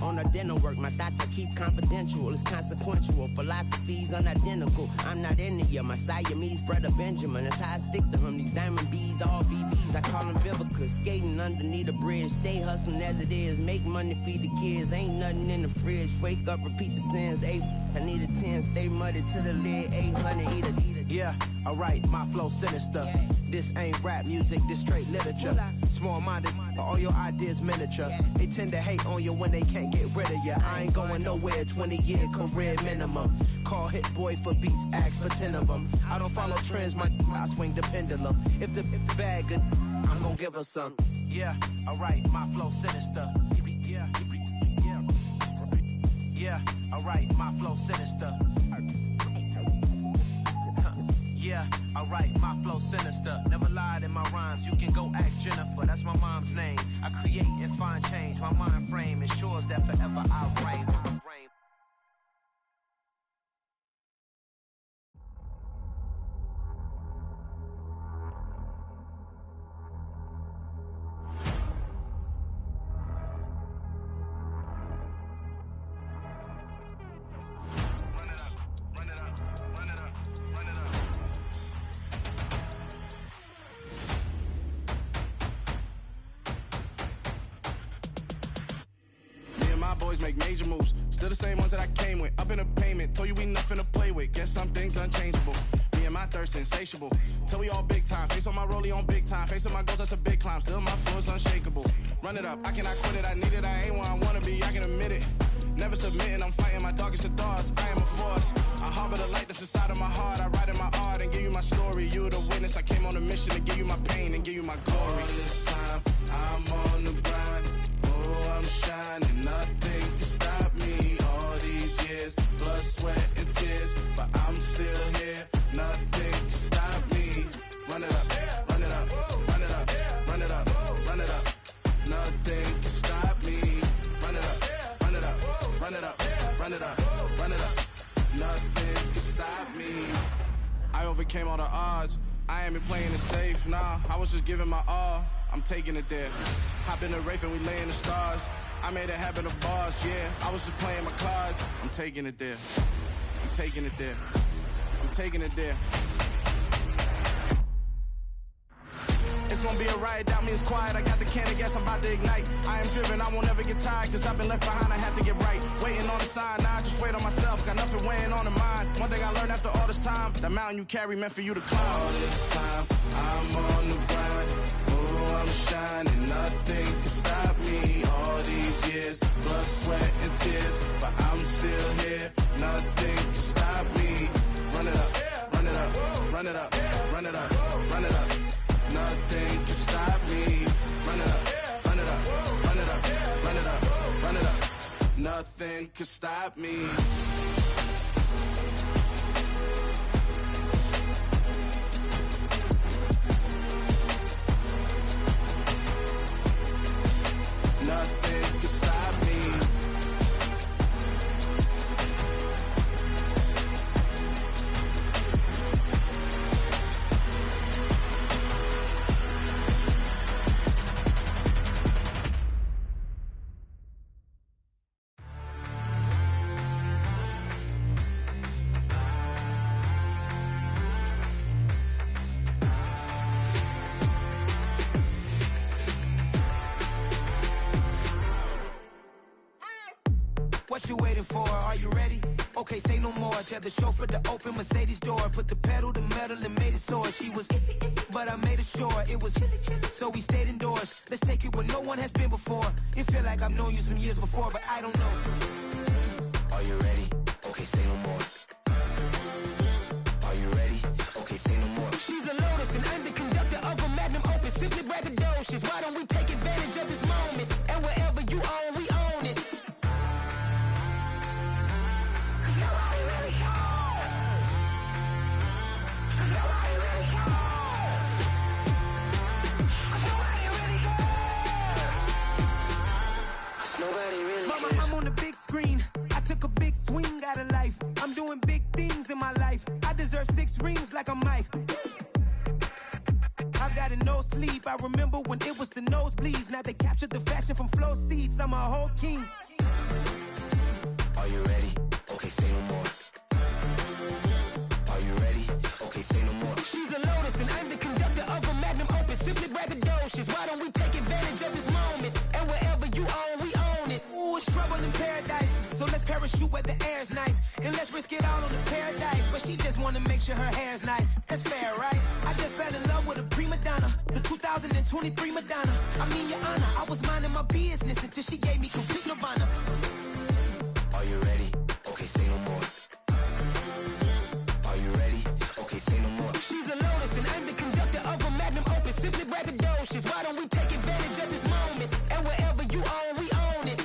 on the dinner work. My thoughts I keep confidential, it's consequential. Philosophies unidentical, I'm not in it yet. My Siamese brother Benjamin, that's how I stick to him. These diamond bees, all BBs, I call them Vivica. Skating underneath a bridge, stay hustling as it is. Make money, feed the kids, ain't nothing in the fridge. Wake up, repeat the sins, I need a 10, stay muddy to the lid, 800, eat a.
Yeah, alright, my flow sinister. This ain't rap music, this straight literature. Small-minded, all your ideas miniature. They tend to hate on you when they can't get rid of you. I ain't going nowhere, 20-year career minimum. Call Hit Boy for beats, ask for 10 of them. I don't follow trends, I swing the pendulum. If the bag good, I'm gon' give her some. Yeah, alright, my flow sinister. Yeah, alright, my flow sinister. Yeah, alright, my flow sinister. Never lied in my rhymes, you can go ask Jennifer. That's my mom's name. I create and find change. My mind frame ensures that forever I reign.
Boys make major moves, still the same ones that I came with. Up in a payment, told you we nothing to play with. Guess some things unchangeable. Me and my thirst insatiable. Till we all big time. Face on my rollie on big time. Facing my goals, that's a big climb. Still my flow is unshakable. Run it up, I cannot quit it. I need it, I ain't where I wanna be. I can admit it. Never submitting, I'm fighting my darkest of thoughts. I am a force. I harbor the light that's inside of my heart. I write in my art and give you my story. You the witness. I came on a mission to give you my pain and give you my glory. All this time, I'm on the grind. Oh, I'm shining. Nothing can stop me. All these years, blood, sweat, and tears. But I'm still here. Nothing can stop me. Run it up, run it up, run it up, run it up, run it up. Nothing can stop me. Run it up, run it up, run it up, run it up, run it up. Nothing can stop me. I overcame all the odds. I ain't been playing it safe, nah. I was just giving my all. I'm taking it there. Hop in the Wraith and we lay in the stars. I made it happen to bars, yeah. I was just playing my cards. I'm taking it there. I'm taking it there. I'm taking it there. It's gonna be a riot, doubt me it's quiet. I got the can of gas, I'm about to ignite. I am driven, I won't ever get tired. Cause I've been left behind, I have to get right. Waiting on the sign, now I just wait on myself. Got nothing weighing on the mind. One thing I learned after all this time, the mountain you carry meant for you to climb. All this time, I'm on the grind. Oh, I'm shining, nothing can stop me. All these years, blood, sweat, and tears. But I'm still here, nothing can stop me. Run it up, run it up, run it up, run it up, run it up. Nothing can stop me. Run it up, run it up, run it up, run it up, run it up. Nothing can stop me. Nothing can stop me.
What you waiting for? Are you ready?
Okay, say no more. Tell the chauffeur to open Mercedes door. Put the pedal to metal and made it soar. She was, but I made it sure it was. So we stayed indoors. Let's take it where no one has been before. It feel like I've known you some years before, but I don't know. Are you ready? Okay, say no more. Are you ready? Okay, say no more.
She's a Lotus and I'm the conductor of a Magnum Opus. Simply braggadocious. Why don't we take advantage of this moment? And wherever you own, we own it.
Mama, I'm on the big screen. I took a big swing out of life. I'm doing big things in my life. I deserve 6 rings like I'm Mike. I've got no sleep. I remember when it was the nosebleeds. Now they captured the fashion from flow seats. I'm a whole king. Are you ready? Okay, say no more. Are you ready? Okay, say no more.
She's a Lotus and I'm the conductor of a Magnum Opus. Simply braggadocious. Why don't we take advantage of this moment? And wherever you own, we own it.
Ooh, it's trouble in paradise. So let's parachute where the air's nice. And let's risk it all on the paradise. But she just wanna make sure her hair's nice. That's fair, right? I just fell in love with a prima donna. The 2023 Madonna. I mean, your honor, I was minding my business until she gave me complete nirvana. Are you ready? Okay, say no more. Are you ready? Okay, say no more.
She's a Lotus and I'm the conductor of a Magnum Opus. Simply braggadocious. Why don't we take advantage of this moment? And wherever you own, we own it.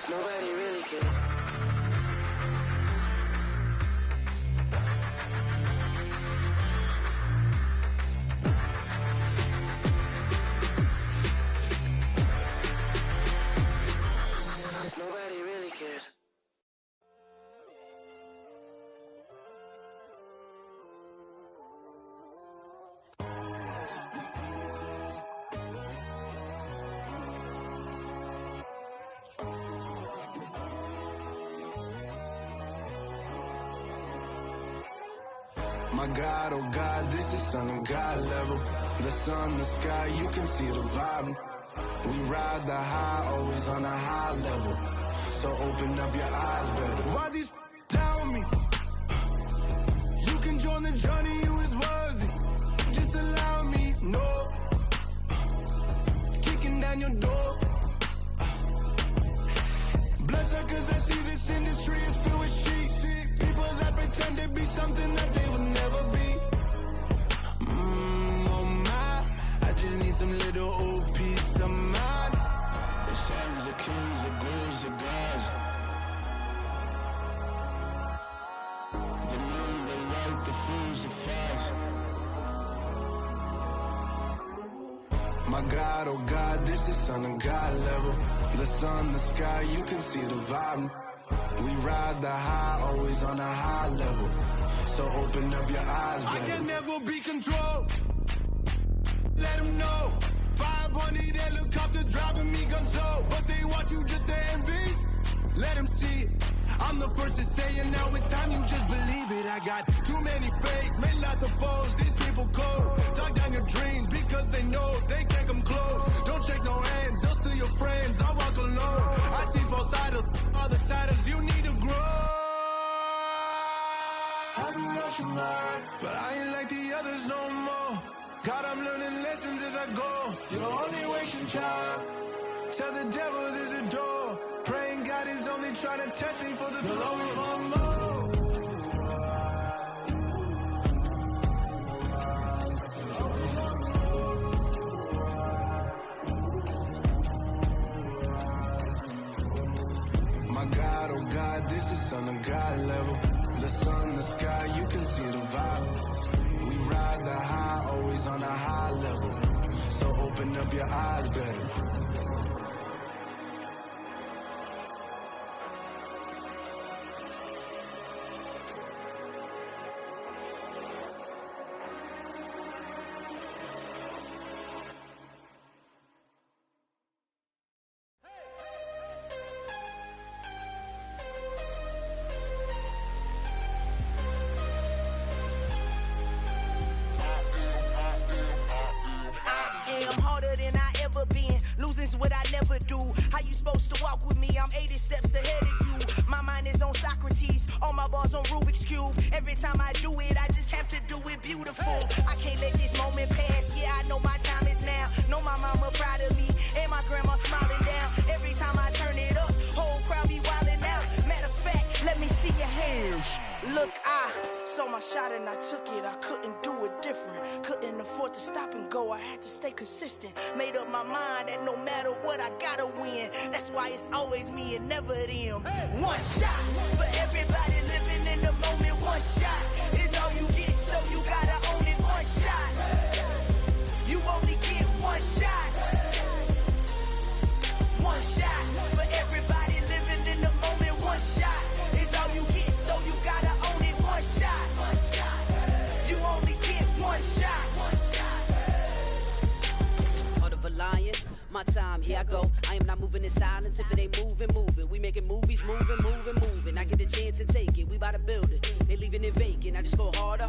Nobody really cares. Nobody really cares.
My God, oh God, this is Son of God level. The sun, the sky, you can see the vibe. We ride the high, always on a high level. So open up your eyes better. Why these tell me? You can join the journey, you is worthy. Just allow me, no. Kicking down your door. Bloodsuckers, I see this industry is filled with sheep. People that pretend to be something that they will never be. Oh my, I just need some little old peace of mind. The sons of kings, the ghouls, the gods. The moon, the light, the fools, the facts. My God, oh God, this is Son of God level. The sun, the sky, you can see the vibe. We ride the high, always on a high level. So open up your eyes, baby. I can never be controlled. Let them know. 500 helicopters driving me gonzo. But they want you just to envy. Let them see it. I'm the first to say it, now it's time you just believe it. I got too many fakes, made lots of foes. These people cold. Talk down your dreams because they know they can't come close. Don't shake no hands, they'll steal your friends. I walk alone. I see false idols, other siders, you need to grow. I've been rushing hard, but I ain't like the others no more. God, I'm learning lessons as I go. You're only wasting time. Tell the devil there's a door. Praying God is only trying to test me for the flow of my mode. My God, oh God, this is Son of God level. The sun, the sky, you can see the vibe. We ride the high, always on a high level. So open up your eyes better.
is what I never do. How you supposed to walk with me? I'm 80 steps ahead of you. My mind is on Socrates, all my bars on Rubik's Cube. Every time I do it, I just have to do it beautiful. I can't let this moment pass. Yeah, I know my time is now. Know my mama proud of me, and my grandma smiling down. Every time I turn it up, whole crowd be wildin' out. Matter of fact, let me see your hands. Look, I saw my shot and I took it. I couldn't do it different. Couldn't afford to stop and go. I had to stay consistent. Made up my mind that no matter what, I gotta win. That's why it's always me and never them. One shot for everybody living in the moment. One shot is all you get, so you gotta own it. One shot. You only get one shot. One shot for everybody living in the moment. One shot is all you get, so you gotta own it. One shot. You only get one shot.
Heart of a lion, my time, here I go. I am not moving in silence. If it ain't moving, moving. We making movies, moving. I get a chance to take it. We bout to build it. They leaving it vacant. I just go harder.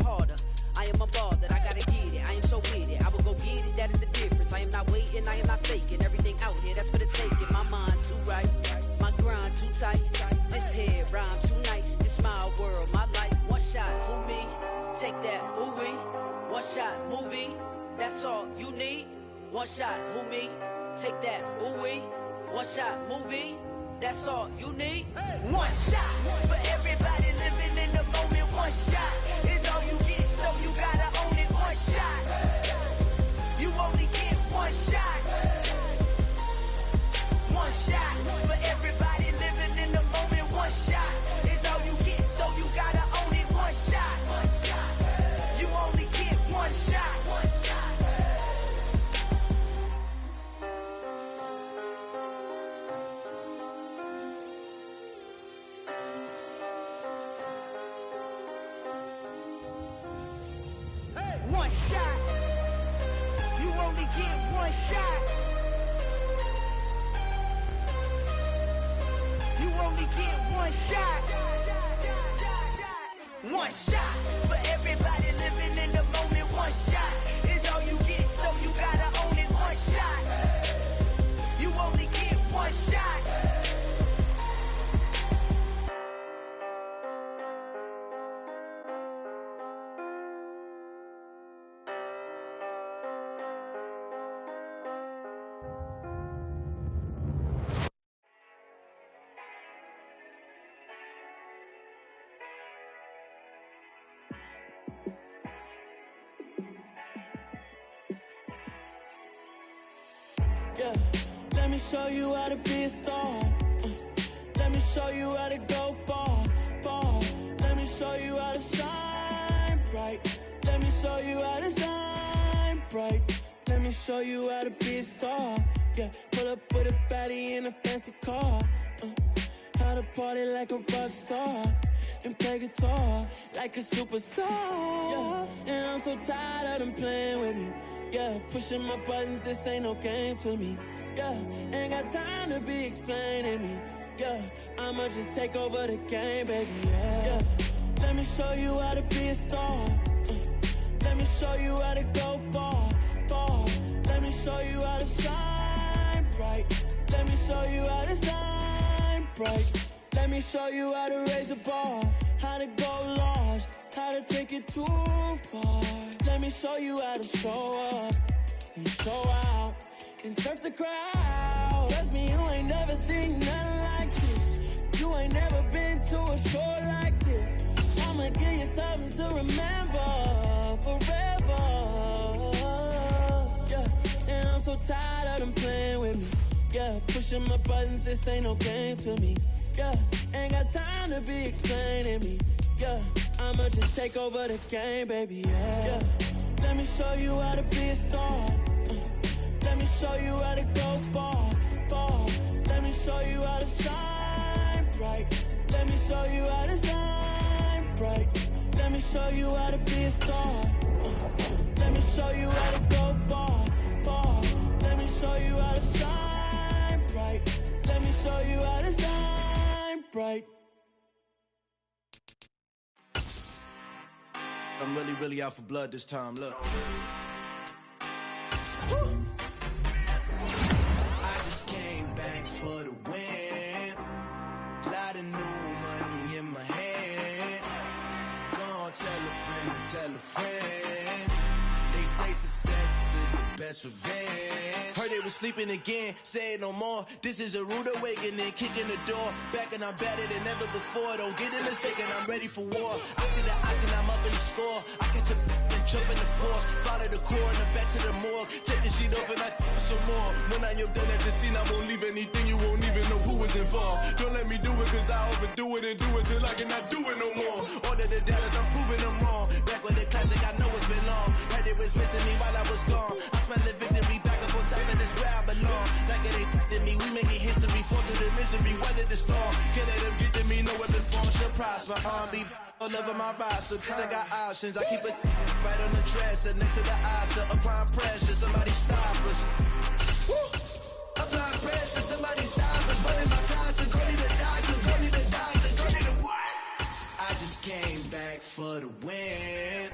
I am unbothered, I gotta get it. I am so with it. I will go get it, that is the difference. I am not waiting, I am not faking. Everything out here, that's for the taking. My mind too right, my grind too tight. This head rhyme too nice. This my world, my life. One shot, who me? Take that, ooh wee. One shot, movie. That's all you need. One shot, who me? Take that, ooh wee. One shot, movie. That's all you need.
One shot for everybody living in the moment. One shot is all you get, so you gotta own it. One shot. You only get one shot. One shot for everybody living in the moment. One shot is all you get, so you gotta own it. One shot. You only get one shot. One shot. You only get one shot. You only get one shot. One shot for everybody living in the moment. One shot is all you get, so you gotta own it. One shot. You only get one shot.
Yeah, let me show you how to be a star. Let me show you how to go far. Let me show you how to shine bright. Let me show you how to shine bright. Let me show you how to be a star. Yeah, pull up with a baddie in a fancy car. How to party like a rock star and play guitar like a superstar. Yeah, and I'm so tired of them playing with me. Yeah, pushing my buttons, this ain't no game to me. Yeah, ain't got time to be explaining me. Yeah, I'ma just take over the game, baby. Yeah, let me show you how to be a star. Let me show you how to go far. Let me show you how to shine bright. Let me show you how to shine bright. Let me show you how to raise a bar, how to go large, how to take it too far. Let me show you how to show up and show out and surf the crowd. Trust me, you ain't never seen nothing like this. You ain't never been to a show like this. I'ma give you something to remember forever. Yeah, and I'm so tired of them playing with me. Yeah, pushing my buttons, this ain't no game to me. Yeah, ain't got time to be explaining me. Yeah, I'ma just take over the game, baby. Yeah, let me show you how to be a star. Let me show you how to go far. Let me show you how to shine bright. Let me show you how to shine bright. Let me show you how to be a star. Let me show you how to go far. Let me show you how to shine bright. Let me show you how to shine bright.
I'm really out for blood this time, look. I just
friend to tell a friend. They say success is the best revenge. Heard they was sleeping again, say it no more. This is a rude awakening, kicking the door. Back and I'm better than ever before. Don't get it mistaken, I'm ready for war. I see the option, I'm up in the score. I catch a and jump in the course. Follow the core and the back to the morgue. Take the sheet off and I some more. When I am done at the scene, I won't leave anything. You won't even know who was involved. Don't let me do it, cause I overdo it and do it till I cannot do it no more. All of the doubters, I'm proving them wrong. Back with the classic, I know it's been long. Heard it was missing me while I was gone. I smell the victory back up on top, and it's where I belong. Like it ain't to me, we making history. Fall through the misery, weather the storm. Can't let them get to me, no weapon form should prosper. R&B all over my roster. I got options, I keep it right on the dresser. Next to the Oscar, applying pressure. Somebody stop us. Woo! Applying pressure, somebody stop us. Running my constant, go need a doctor, go need a doctor, go need a what? I just came back for the win.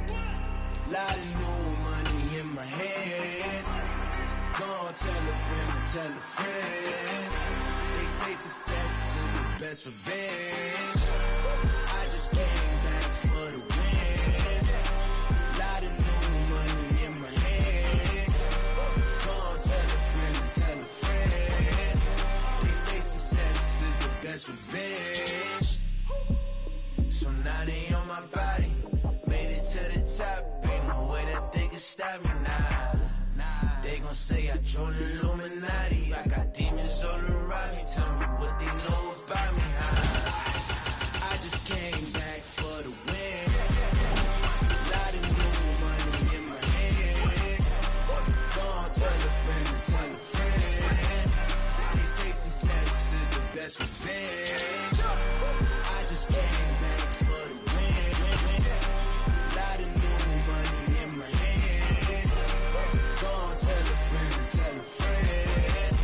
Lot of new money in my head. Gonna tell a friend to tell a friend. They say success is the best revenge. I just came back for the win. Lot of new money in my head. Gonna tell a friend to tell a friend. They say success is the best revenge. So now they on my body. Made it to the top, ain't no way that they can stop me now. They gon' say I joined the Illuminati. I got demons all around me. Tell me what they know about me, huh? I just came back for the win. Lot of new money in my head. Gonna tell a friend to tell a friend. They say success is the best revenge. I just came back for the win. Lot of new money in my head. Gonna tell a friend to tell a friend.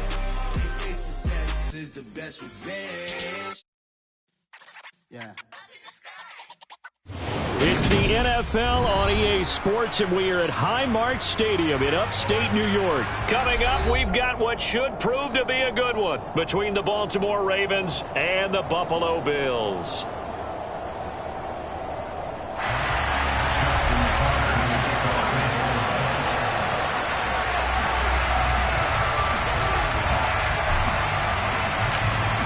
They say success is the best revenge.
Yeah.
It's the NFL on EA Sports, and we are at Highmark Stadium in upstate New York. Coming up, we've got what should prove to be a good one between the Baltimore Ravens and the Buffalo Bills.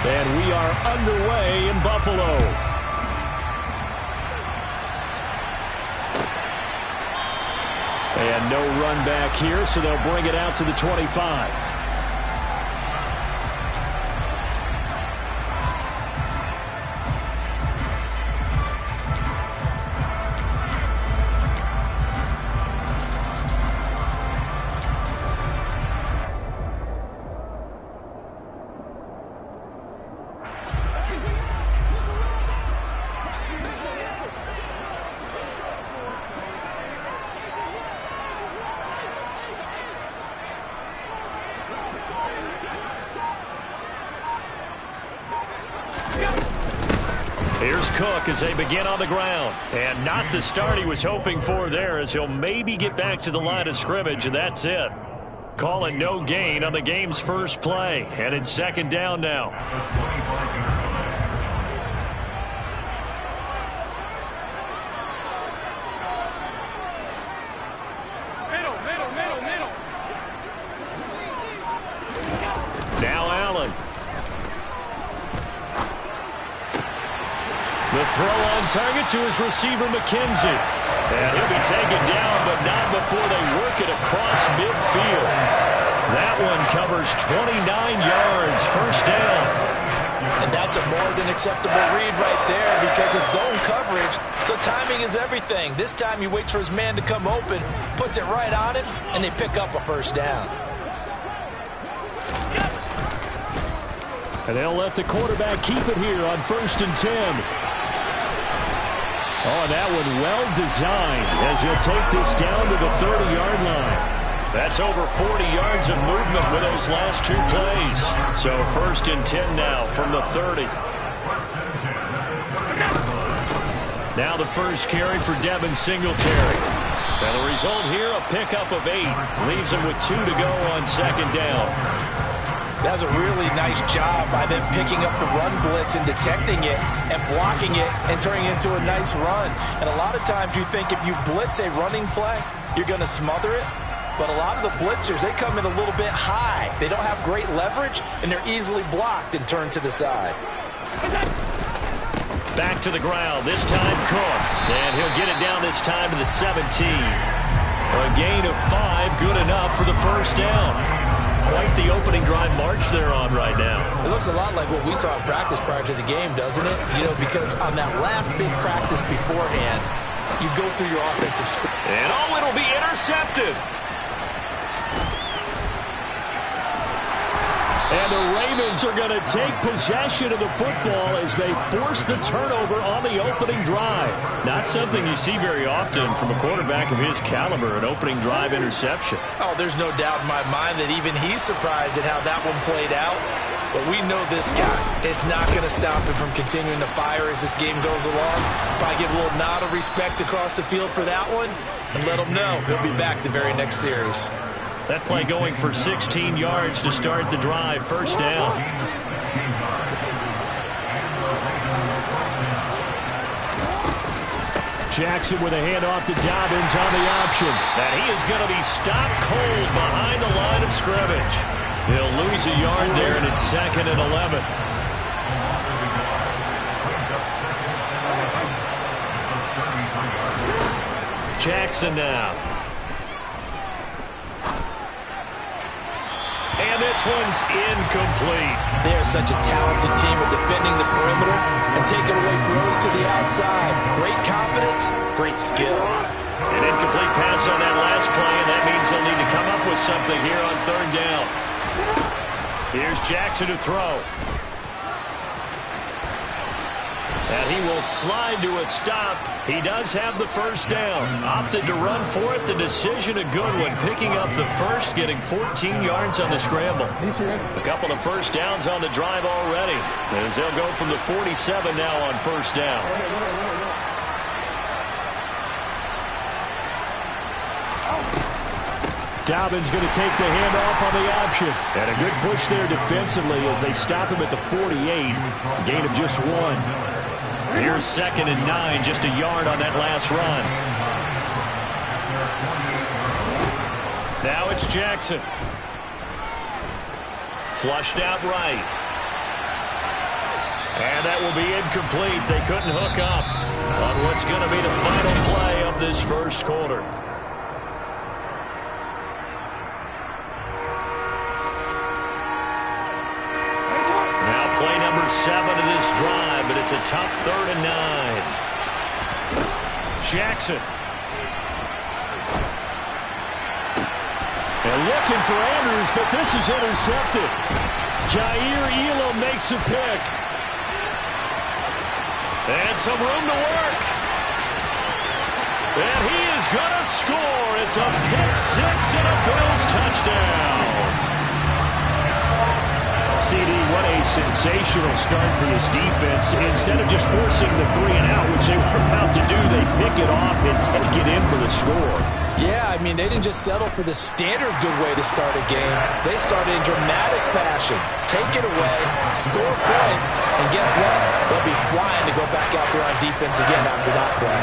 And we are underway in Buffalo. And no run back here, so they'll bring it out to the 25. Here's Cook as they begin on the ground. And not the start he was hoping for there, as he'll maybe get back to the line of scrimmage, and that's it. Calling no gain on the game's first play. And it's second down now. Now Allen. The throw on target to his receiver, McKenzie. And he'll be taken down, but not before they work it across midfield. That one covers 29 yards, first down.
And that's a more than acceptable read right there because it's zone coverage, so timing is everything. This time he waits for his man to come open, puts it right on him, and they pick up a first down.
And they'll let the quarterback keep it here on 1st and 10. Oh, that one well designed as he'll take this down to the 30-yard line. That's over 40 yards of movement with those last two plays. So 1st and 10 now from the 30. Now the first carry for Devin Singletary. And the result here, a pickup of 8. Leaves him with 2 to go on second down.
That's a really nice job by them picking up the run blitz and detecting it and blocking it and turning it into a nice run. And a lot of times you think if you blitz a running play, you're going to smother it. But a lot of the blitzers, they come in a little bit high. They don't have great leverage, and they're easily blocked and turned to the side.
Back to the ground, this time Cook. And he'll get it down this time to the 17. A gain of 5, good enough for the first down. Quite the opening drive march they're on right now.
It looks a lot like what we saw in practice prior to the game, doesn't it? You know, because on that last big practice beforehand, you go through your offensive script.
And it'll be intercepted. And the Ravens are going to take possession of the football as they force the turnover on the opening drive. Not something you see very often from a quarterback of his caliber, an opening drive interception.
Oh, there's no doubt in my mind that even he's surprised at how that one played out. But we know this guy is not going to stop him from continuing to fire as this game goes along. Probably give a little nod of respect across the field for that one and let him know he'll be back the very next series.
That play going for 16 yards to start the drive. First down. Jackson with a handoff to Dobbins on the option. And he is going to be stopped cold behind the line of scrimmage. He'll lose a yard there, and it's 2nd and 11. Jackson now. And this one's incomplete.
They are such a talented team at defending the perimeter and taking away throws to the outside. Great confidence, great skill.
An incomplete pass on that last play, and that means they'll need to come up with something here on 3rd down. Here's Jackson to throw. And he will slide to a stop. He does have the first down. Opted to run for it. The decision a good one. Picking up the first, getting 14 yards on the scramble. A couple of first downs on the drive already, as they'll go from the 47 now on first down. Dobbins going to take the handoff on the option. And a good push there defensively as they stop him at the 48. A gain of just 1. Here's 2nd and 9, just a yard on that last run. Now it's Jackson. Flushed out right. And that will be incomplete. They couldn't hook up on what's going to be the final play of this first quarter. Now play number 7 of this drive, but it's a tough 3rd and 9. Jackson. And looking for Andrews, but this is intercepted. Jair Elam makes a pick. And some room to work. And he is going to score. It's a pick 6 and a Bills touchdown. CD, what a sensational start for this defense. Instead of just forcing the 3 and out, which they were about to do, they pick it off and take it in for the score.
Yeah, I mean, they didn't just settle for the standard good way to start a game. They started in dramatic fashion. Take it away, score points, and guess what? They'll be flying to go back out there on defense again after that play.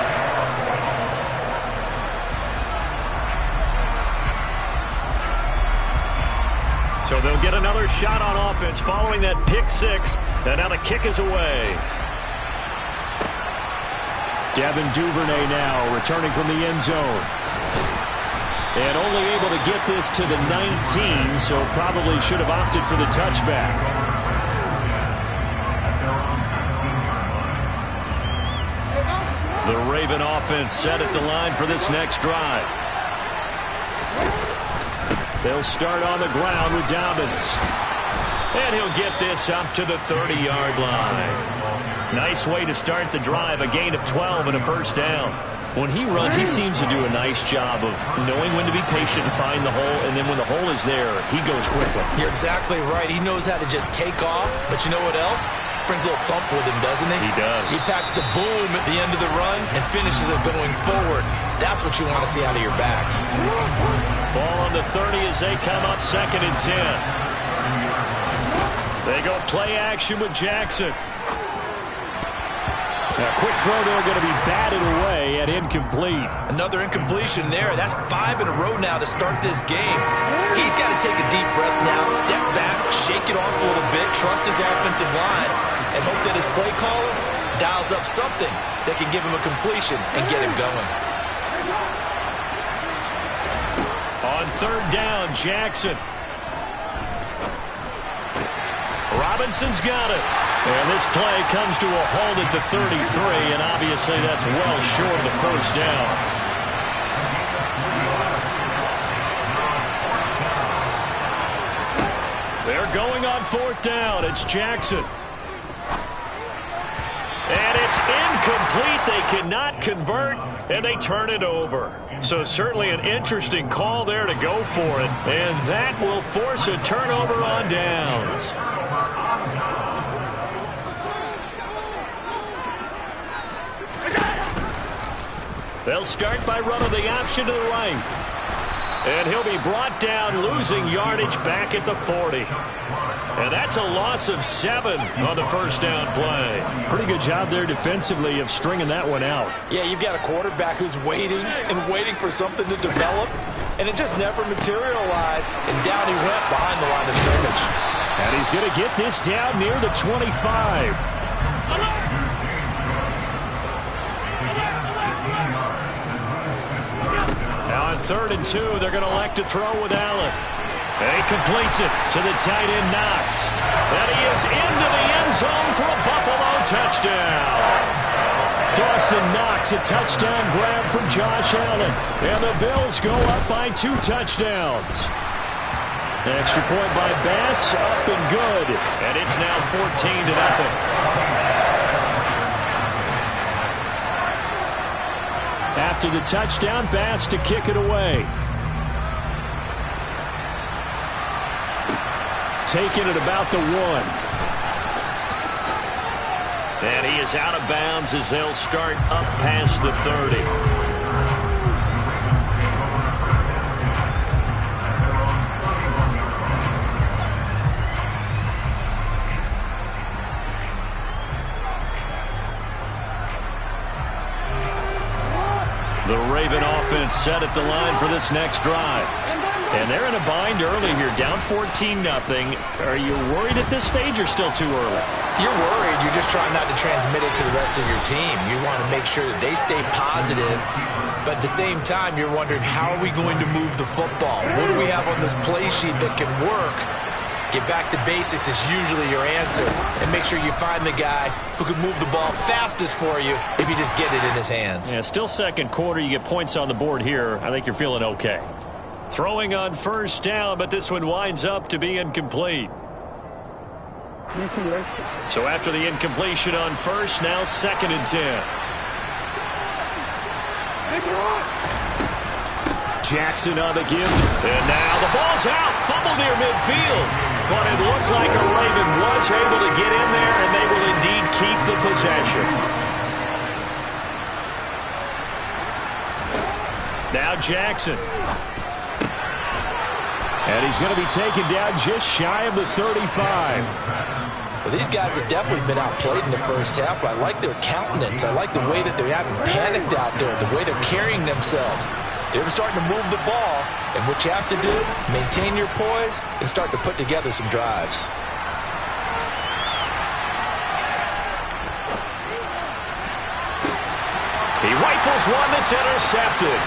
So they'll get another shot on offense following that pick 6. And now the kick is away. Devin Duvernay now returning from the end zone. And only able to get this to the 19, so probably should have opted for the touchback. The Raven offense set at the line for this next drive. They'll start on the ground with Dobbins. And he'll get this up to the 30-yard line. Nice way to start the drive, a gain of 12 and a first down. When he runs, he seems to do a nice job of knowing when to be patient and find the hole, and then when the hole is there, he goes quickly.
You're exactly right. He knows how to just take off, but you know what else? Brings a little thump with him, doesn't he?
He does.
He packs the boom at the end of the run and finishes it going forward. That's what you want to see out of your backs.
Ball on the 30 as they come up 2nd and 10. They go play action with Jackson. A quick throw there going to be batted away and incomplete.
Another incompletion there. That's 5 in a row now to start this game. He's got to take a deep breath now, step back, shake it off a little bit, trust his offensive line, and hope that his play caller dials up something that can give him a completion and get him going.
On third down, Jackson. Robinson's got it. And this play comes to a halt at the 33, and obviously that's well short of the first down. They're going on fourth down. It's Jackson. And it's incomplete. They cannot convert, and they turn it over. So certainly an interesting call there to go for it. And that will force a turnover on downs. They'll start by running the option to the right. And he'll be brought down, losing yardage back at the 40. And that's a loss of 7 on the first down play. Pretty good job there defensively of stringing that one out.
Yeah, you've got a quarterback who's waiting and waiting for something to develop, and it just never materialized, and down he went behind the line of scrimmage.
And he's going to get this down near the 25. Now on 3rd and 2, they're going to elect to throw with Allen. And he completes it to the tight end, Knox. And he is into the end zone for a Buffalo touchdown. Dawson Knox, a touchdown grab from Josh Allen. And the Bills go up by 2 touchdowns. Extra point by Bass, up and good. And it's now 14-0. After the touchdown, Bass to kick it away. Taking it about the 1. And he is out of bounds as they'll start up past the 30. The Raven offense set at the line for this next drive. And they're in a bind early here, down 14-0. Are you worried at this stage or still too early?
You're worried. You're just trying not to transmit it to the rest of your team. You want to make sure that they stay positive. But at the same time, you're wondering, how are we going to move the football? What do we have on this play sheet that can work? Get back to basics is usually your answer. And make sure you find the guy who can move the ball fastest for you if you just get it in his hands.
Yeah, still second quarter. You get points on the board here. I think you're feeling okay. Throwing on first down, but this one winds up to be incomplete. So after the incompletion on first, now 2nd and 10. Jackson on the give. And now the ball's out. Fumble near midfield. But it looked like a Raven was able to get in there, and they will indeed keep the possession. Now Jackson. And he's going to be taken down just shy of the 35.
Well, these guys have definitely been outplayed in the first half, but I like their countenance. I like the way that they haven't panicked out there, the way they're carrying themselves. They're starting to move the ball, and what you have to do, maintain your poise and start to put together some drives.
He rifles one that's intercepted.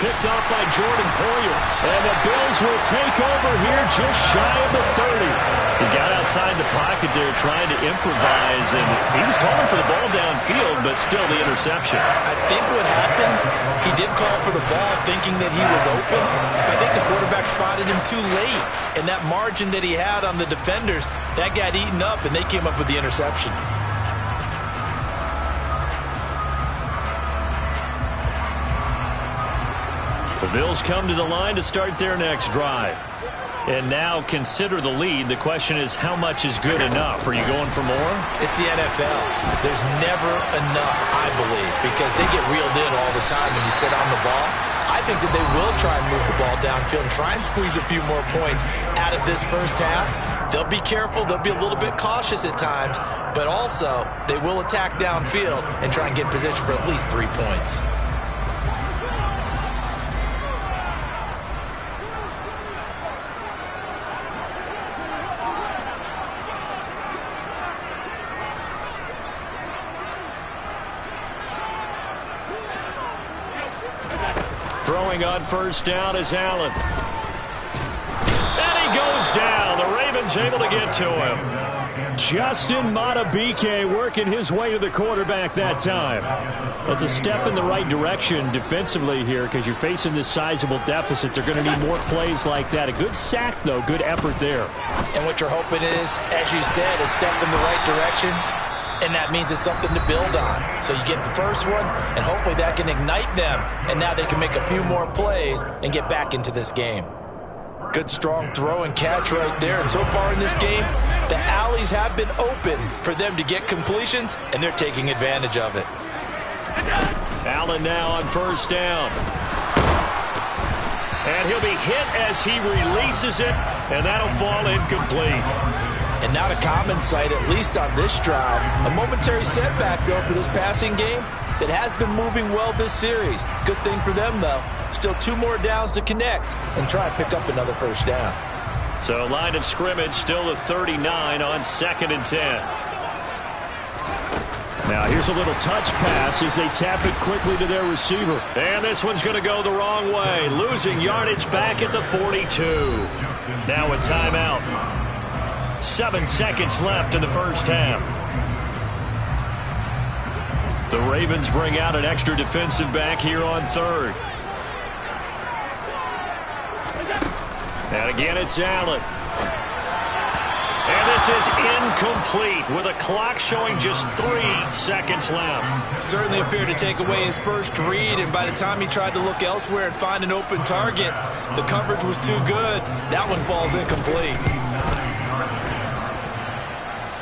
Picked off by Jordan Poyer. And the Bills will take over here just shy of the 30. He got outside the pocket there trying to improvise, and he was calling for the ball downfield, but still the interception.
I think what happened, he did call for the ball thinking that he was open. But I think the quarterback spotted him too late. And that margin that he had on the defenders, that got eaten up, and they came up with the interception.
The Bills come to the line to start their next drive. And now consider the lead. The question is, how much is good enough? Are you going for more?
It's the NFL. There's never enough, I believe, because they get reeled in all the time when you sit on the ball. I think that they will try and move the ball downfield and try and squeeze a few more points out of this first half. They'll be careful. They'll be a little bit cautious at times, but also they will attack downfield and try and get in position for at least 3 points.
Throwing on first down is Allen. And he goes down. The Ravens able to get to him. Justin Madubuike working his way to the quarterback that time. That's a step in the right direction defensively here because you're facing this sizable deficit. They're going to need more plays like that. A good sack, though. Good effort there.
And what you're hoping is, as you said, a step in the right direction. And that means it's something to build on. So you get the first one, and hopefully that can ignite them. And now they can make a few more plays and get back into this game. Good, strong throw and catch right there. And so far in this game, the alleys have been open for them to get completions, and they're taking advantage of it.
Allen now on first down. And he'll be hit as he releases it, and that'll fall incomplete.
And not a common sight, at least on this drive. A momentary setback, though, for this passing game that has been moving well this series. Good thing for them, though. Still 2 more downs to connect and try and pick up another first down.
So line of scrimmage still the 39 on 2nd and 10. Now here's a little touch pass as they tap it quickly to their receiver. And this one's going to go the wrong way. Losing yardage back at the 42. Now a timeout. 7 seconds left in the first half. The Ravens bring out an extra defensive back here on 3rd. And again, it's Allen. And this is incomplete with a clock showing just 3 seconds left.
Certainly appeared to take away his first read, and by the time he tried to look elsewhere and find an open target, the coverage was too good. That one falls incomplete.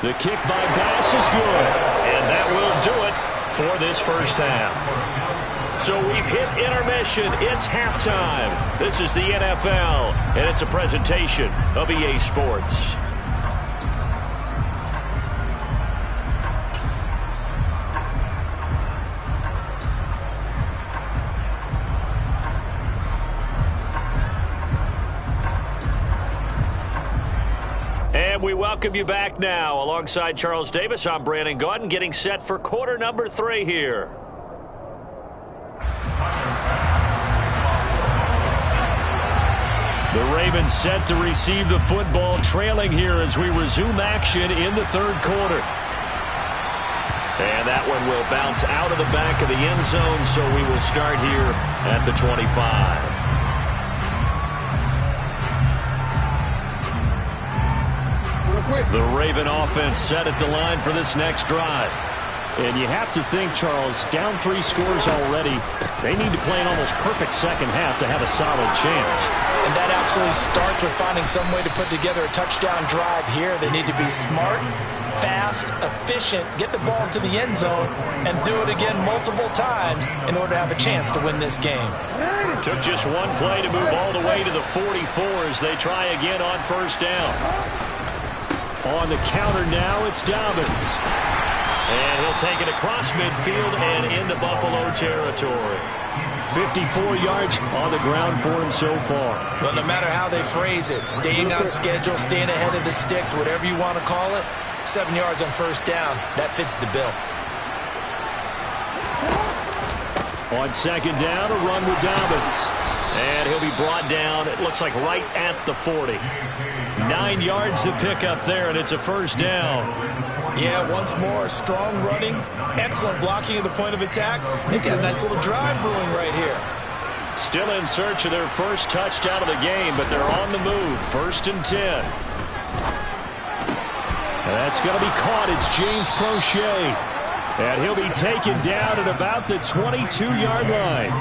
The kick by Bass is good, and that will do it for this first half. So we've hit intermission. It's halftime. This is the NFL, and it's a presentation of EA Sports. And we welcome you back now. Alongside Charles Davis, I'm Brandon Gaudin, getting set for quarter number 3 here. The Ravens set to receive the football, trailing here as we resume action in the 3rd quarter. And that one will bounce out of the back of the end zone, so we will start here at the 25. The Raven offense set at the line for this next drive. And you have to think, Charles, down 3 scores already. They need to play an almost perfect second half to have a solid chance.
And that absolutely starts with finding some way to put together a touchdown drive here. They need to be smart, fast, efficient, get the ball to the end zone, and do it again multiple times in order to have a chance to win this game.
Took just one play to move all the way to the 44 as they try again on first down. On the counter now, it's Dobbins. And he'll take it across midfield and into Buffalo territory. 54 yards on the ground for him so far.
Well, no matter how they phrase it, staying on schedule, staying ahead of the sticks, whatever you want to call it, 7 yards on first down, that fits the bill.
On second down, a run with Dobbins. And he'll be brought down, it looks like right at the 40. 9 yards to pick up there, and it's a first down.
Yeah, once more, strong running, excellent blocking at the point of attack. They've got a nice little drive brewing right here.
Still in search of their first touchdown of the game, but they're on the move. 1st and 10. And that's going to be caught. It's James Prochet. And he'll be taken down at about the 22-yard line.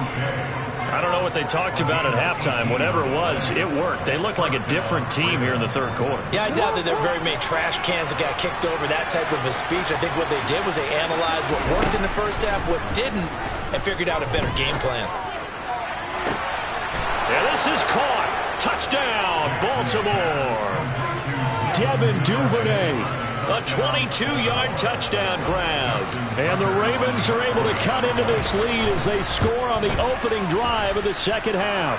I don't know what they talked about at halftime. Whatever it was, it worked. They looked like a different team here in the third quarter.
Yeah, I doubt that there are very many trash cans that got kicked over, that type of a speech. I think what they did was they analyzed what worked in the first half, what didn't, and figured out a better game plan.
Yeah, this is caught. Touchdown, Baltimore. Devin Duvernay. A 22-yard touchdown grab. And the Ravens are able to cut into this lead as they score on the opening drive of the second half.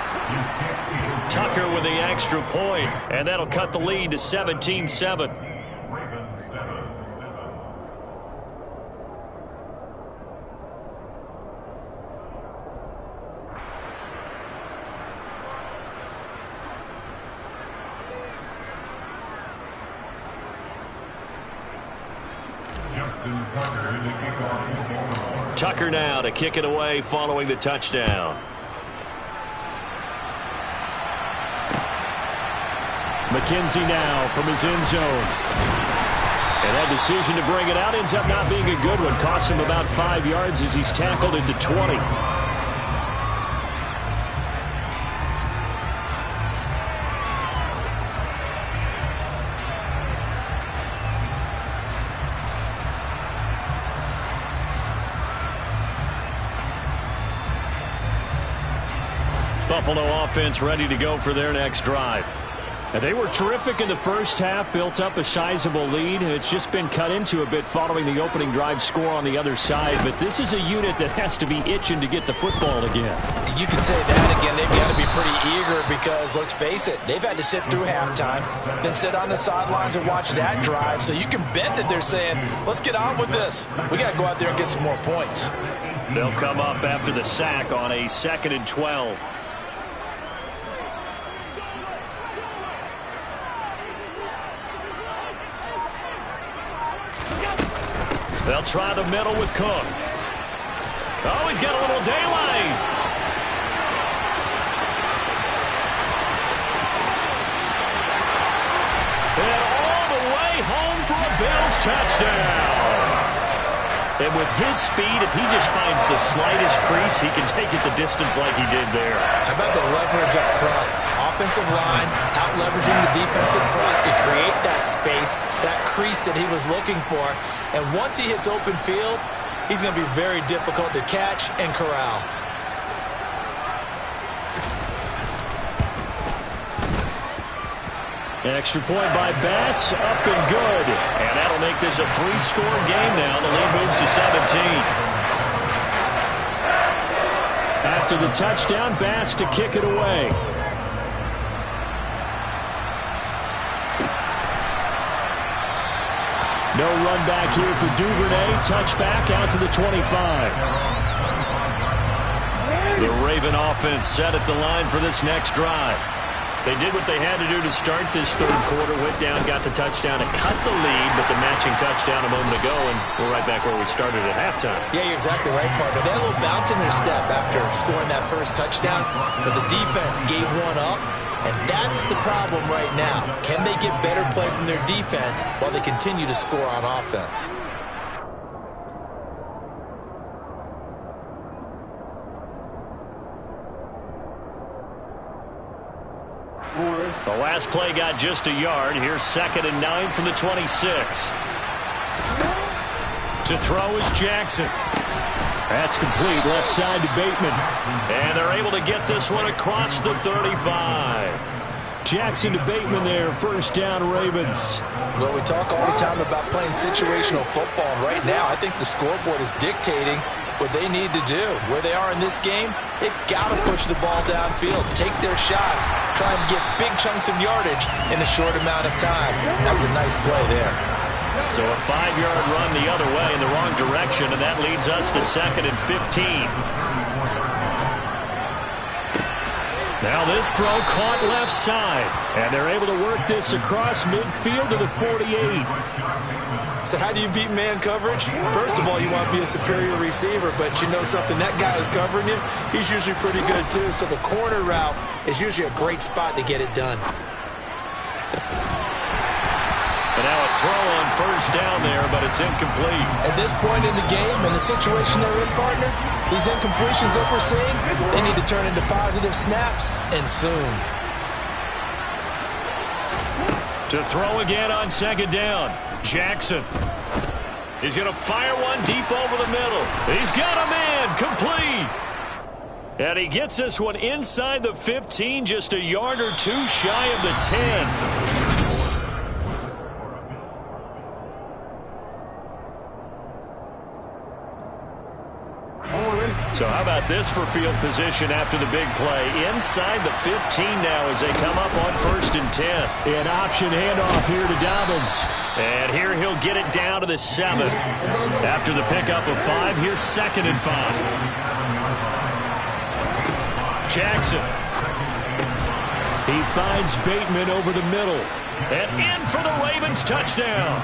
Tucker with the extra point, and that'll cut the lead to 17-7. Tucker now to kick it away following the touchdown. McKenzie now from his end zone. And that decision to bring it out ends up not being a good one. Costs him about 5 yards as he's tackled into 20. Buffalo offense ready to go for their next drive. And they were terrific in the first half, built up a sizable lead. It's just been cut into a bit following the opening drive score on the other side. But this is a unit that has to be itching to get the football again.
You can say that again. They've got to be pretty eager because, let's face it, they've had to sit through halftime, then sit on the sidelines and watch that drive. So you can bet that they're saying, let's get on with this. We got to go out there and get some more points.
They'll come up after the sack on a 2nd and 12. They'll try the middle with Cook. Oh, he's got a little daylight. And all the way home for a Bills touchdown. And with his speed, if he just finds the slightest crease, he can take it the distance like he did there.
How about the leverage up front? Offensive line out leveraging the defensive front to create that space, that crease that he was looking for. And once he hits open field, he's going to be very difficult to catch and corral.
Extra point by Bass, up and good. And that'll make this a 3-score game now. The lead moves to 17. After the touchdown, Bass to kick it away. No run back here for Duvernay. Touchback out to the 25. The Raven offense set at the line for this next drive. They did what they had to do to start this third quarter. Went down, got the touchdown to cut the lead, but the matching touchdown a moment ago, and we're right back where we started at halftime.
Yeah, you're exactly right, partner. They had a little bounce in their step after scoring that first touchdown, but the defense gave one up, and that's the problem right now. Can they get better play from their defense while they continue to score on offense?
The last play got just a yard. Here's 2nd and 9 from the 26. To throw is Jackson. That's complete. Left side to Bateman. And they're able to get this one across the 35. Jackson to Bateman there. First down, Ravens.
Well, we talk all the time about playing situational football. Right now, I think the scoreboard is dictating what they need to do. Where they are in this game, they've got to push the ball downfield, take their shots, try and get big chunks of yardage in a short amount of time. That was a nice play there.
So a 5-yard run the other way in the wrong direction, and that leads us to 2nd and 15. Now this throw caught left side, and they're able to work this across midfield to the 48.
So how do you beat man coverage? First of all, you want to be a superior receiver, but you know something, that guy who's covering you, he's usually pretty good too. So the corner route is usually a great spot to get it done.
But now a throw on first down there, but it's incomplete.
At this point in the game, in the situation they're in, partner, These incompletions that we're seeing, they need to turn into positive snaps, and soon.
To throw again on second down. Jackson. He's going to fire one deep over the middle. He's got a man. Complete. And he gets this one inside the 15, just a yard or two shy of the 10. So how about this for field position after the big play? Inside the 15 now as they come up on 1st and 10.
An option handoff here to Dobbins.
And here he'll get it down to the 7. After the pickup of 5, here's 2nd and 5. Jackson.
He finds Bateman over the middle.
And in for the Ravens touchdown.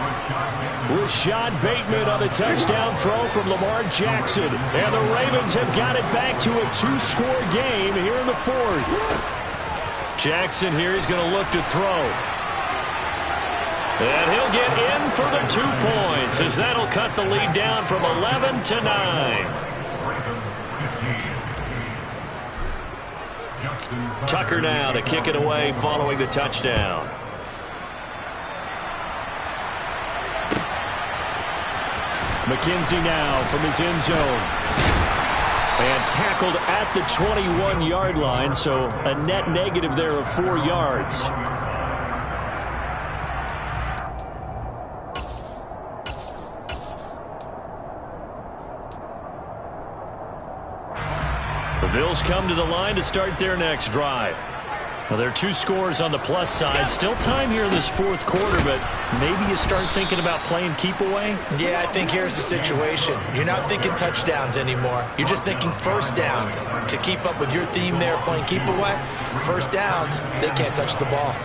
Rashad Bateman on the touchdown throw from Lamar Jackson.
And the Ravens have got it back to a 2-score game here in the 4th. Jackson here is going to look to throw. And he'll get in for the 2 points as that'll cut the lead down from 11 to 9. Tucker now to kick it away following the touchdown.
McKenzie now from his end zone.
And tackled at the 21-yard line, so a net negative there of 4 yards. The Bills come to the line to start their next drive. Well, there are 2 scores on the plus side. Still time here in this 4th quarter, but maybe you start thinking about playing keep away?
Yeah, I think here's the situation. You're not thinking touchdowns anymore. You're just thinking first downs. To keep up with your theme there, playing keep away, first downs, they can't touch the ball.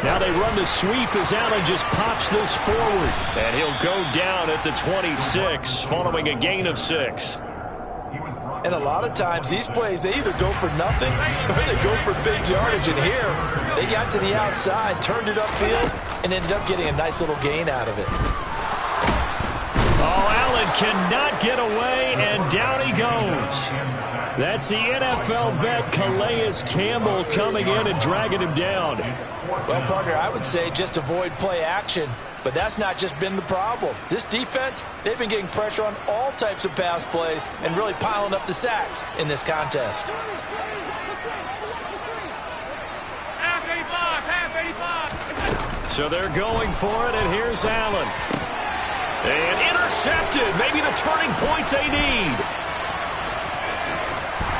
Now they run the sweep as Allen just pops this forward. And he'll go down at the 26 following a gain of 6.
And a lot of times, these plays, they either go for nothing or they go for big yardage. And here, they got to the outside, turned it upfield, and ended up getting a nice little gain out of it.
Oh, Allen cannot get away, and down he goes. That's the NFL vet Calais Campbell coming in and dragging him down.
Well, partner, I would say just avoid play action, but that's not just been the problem. This defense, they've been getting pressure on all types of pass plays and really piling up the sacks in this contest.
So they're going for it, and here's Allen. And intercepted, maybe the turning point they need.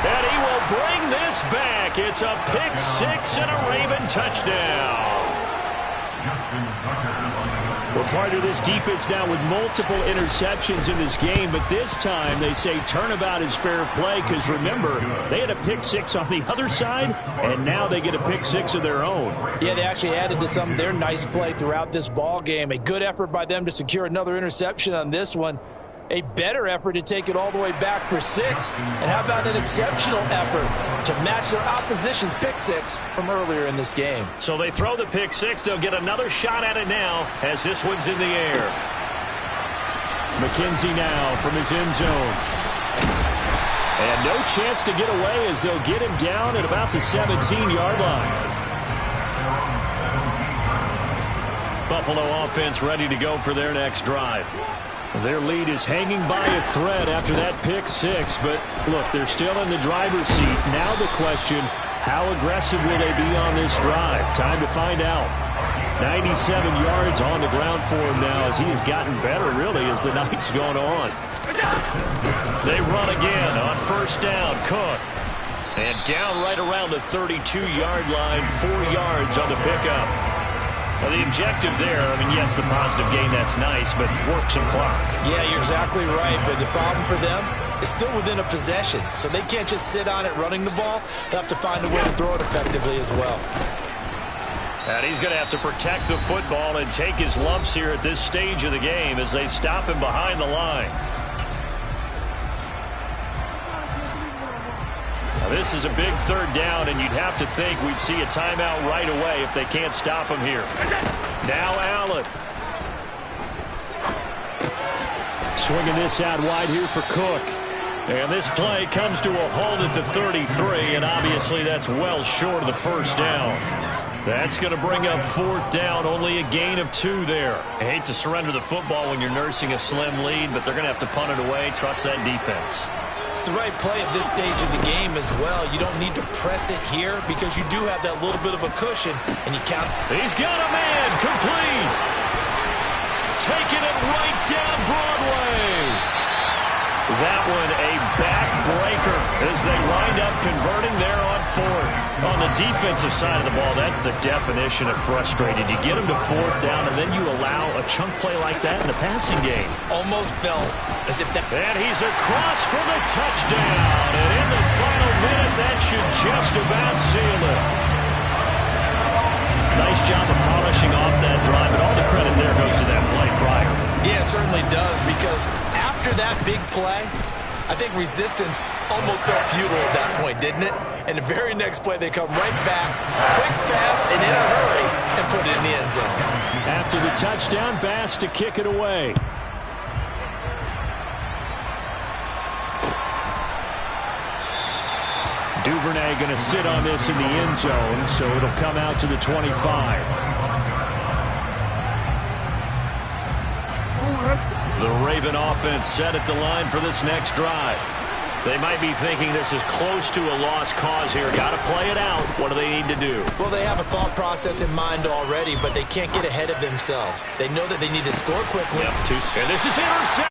And he will bring this back. It's a pick 6 and a Raven touchdown.
We're part of this defense now with multiple interceptions in this game, but this time they say turnabout is fair play because, remember, they had a pick 6 on the other side, and now they get a pick 6 of their own.
Yeah, they actually added to some of their nice play throughout this ball game. A good effort by them to secure another interception on this one. A better effort to take it all the way back for 6. And how about an exceptional effort to match their opposition's pick 6 from earlier in this game?
So they throw the pick 6. They'll get another shot at it now as this one's in the air.
McKenzie now from his end zone.
And no chance to get away as they'll get him down at about the 17-yard line. Buffalo offense ready to go for their next drive. Their lead is hanging by a thread after that pick 6, but look, they're still in the driver's seat. Now the question, how aggressive will they be on this drive? Time to find out. 97 yards on the ground for him now as he has gotten better, really, as the night's gone on. They run again on first down. Cook. And down right around the 32-yard line, 4 yards on the pickup. Well, the objective there, I mean, yes, the positive gain, that's nice, but work some clock.
Yeah, you're exactly right, but the problem for them is still within a possession, so they can't just sit on it running the ball. They'll have to find a way to throw it effectively as well.
And he's going to have to protect the football and take his lumps here at this stage of the game as they stop him behind the line. Now, this is a big 3rd down, and you'd have to think we'd see a timeout right away if they can't stop him here. Now Allen.
Swinging this out wide here for Cook. And this play comes to a halt at the 33, and obviously that's well short of the first down. That's going to bring up 4th down, only a gain of 2 there. I hate to surrender the football when you're nursing a slim lead, but they're going to have to punt it away. Trust that defense.
It's the right play at this stage of the game as well. You don't need to press it here because you do have that little bit of a cushion, and you count.
He's got a man, complete. Taking it right down Broadway. That one a backbreaker as they wind up converting there on 4th. On the defensive side of the ball, that's the definition of frustrated. You get them to 4th down, and then you allow a chunk play like that in the passing game.
Almost felt as if that...
And he's across for the touchdown. And in the final minute, that should just about seal it. Nice job of polishing off that drive, but all the credit there goes to that play prior.
Yeah, it certainly does, because after that big play, I think resistance almost felt futile at that point, didn't it? And the very next play, they come right back, quick, fast, and in a hurry, and put it in the end zone.
After the touchdown, Bass to kick it away. Duvernay going to sit on this in the end zone, so it'll come out to the 25. The Raven offense set at the line for this next drive. They might be thinking this is close to a lost cause here. Got to play it out. What do they need to do?
Well, they have a thought process in mind already, but they can't get ahead of themselves. They know that they need to score quickly.
Yep, and this is intercepted.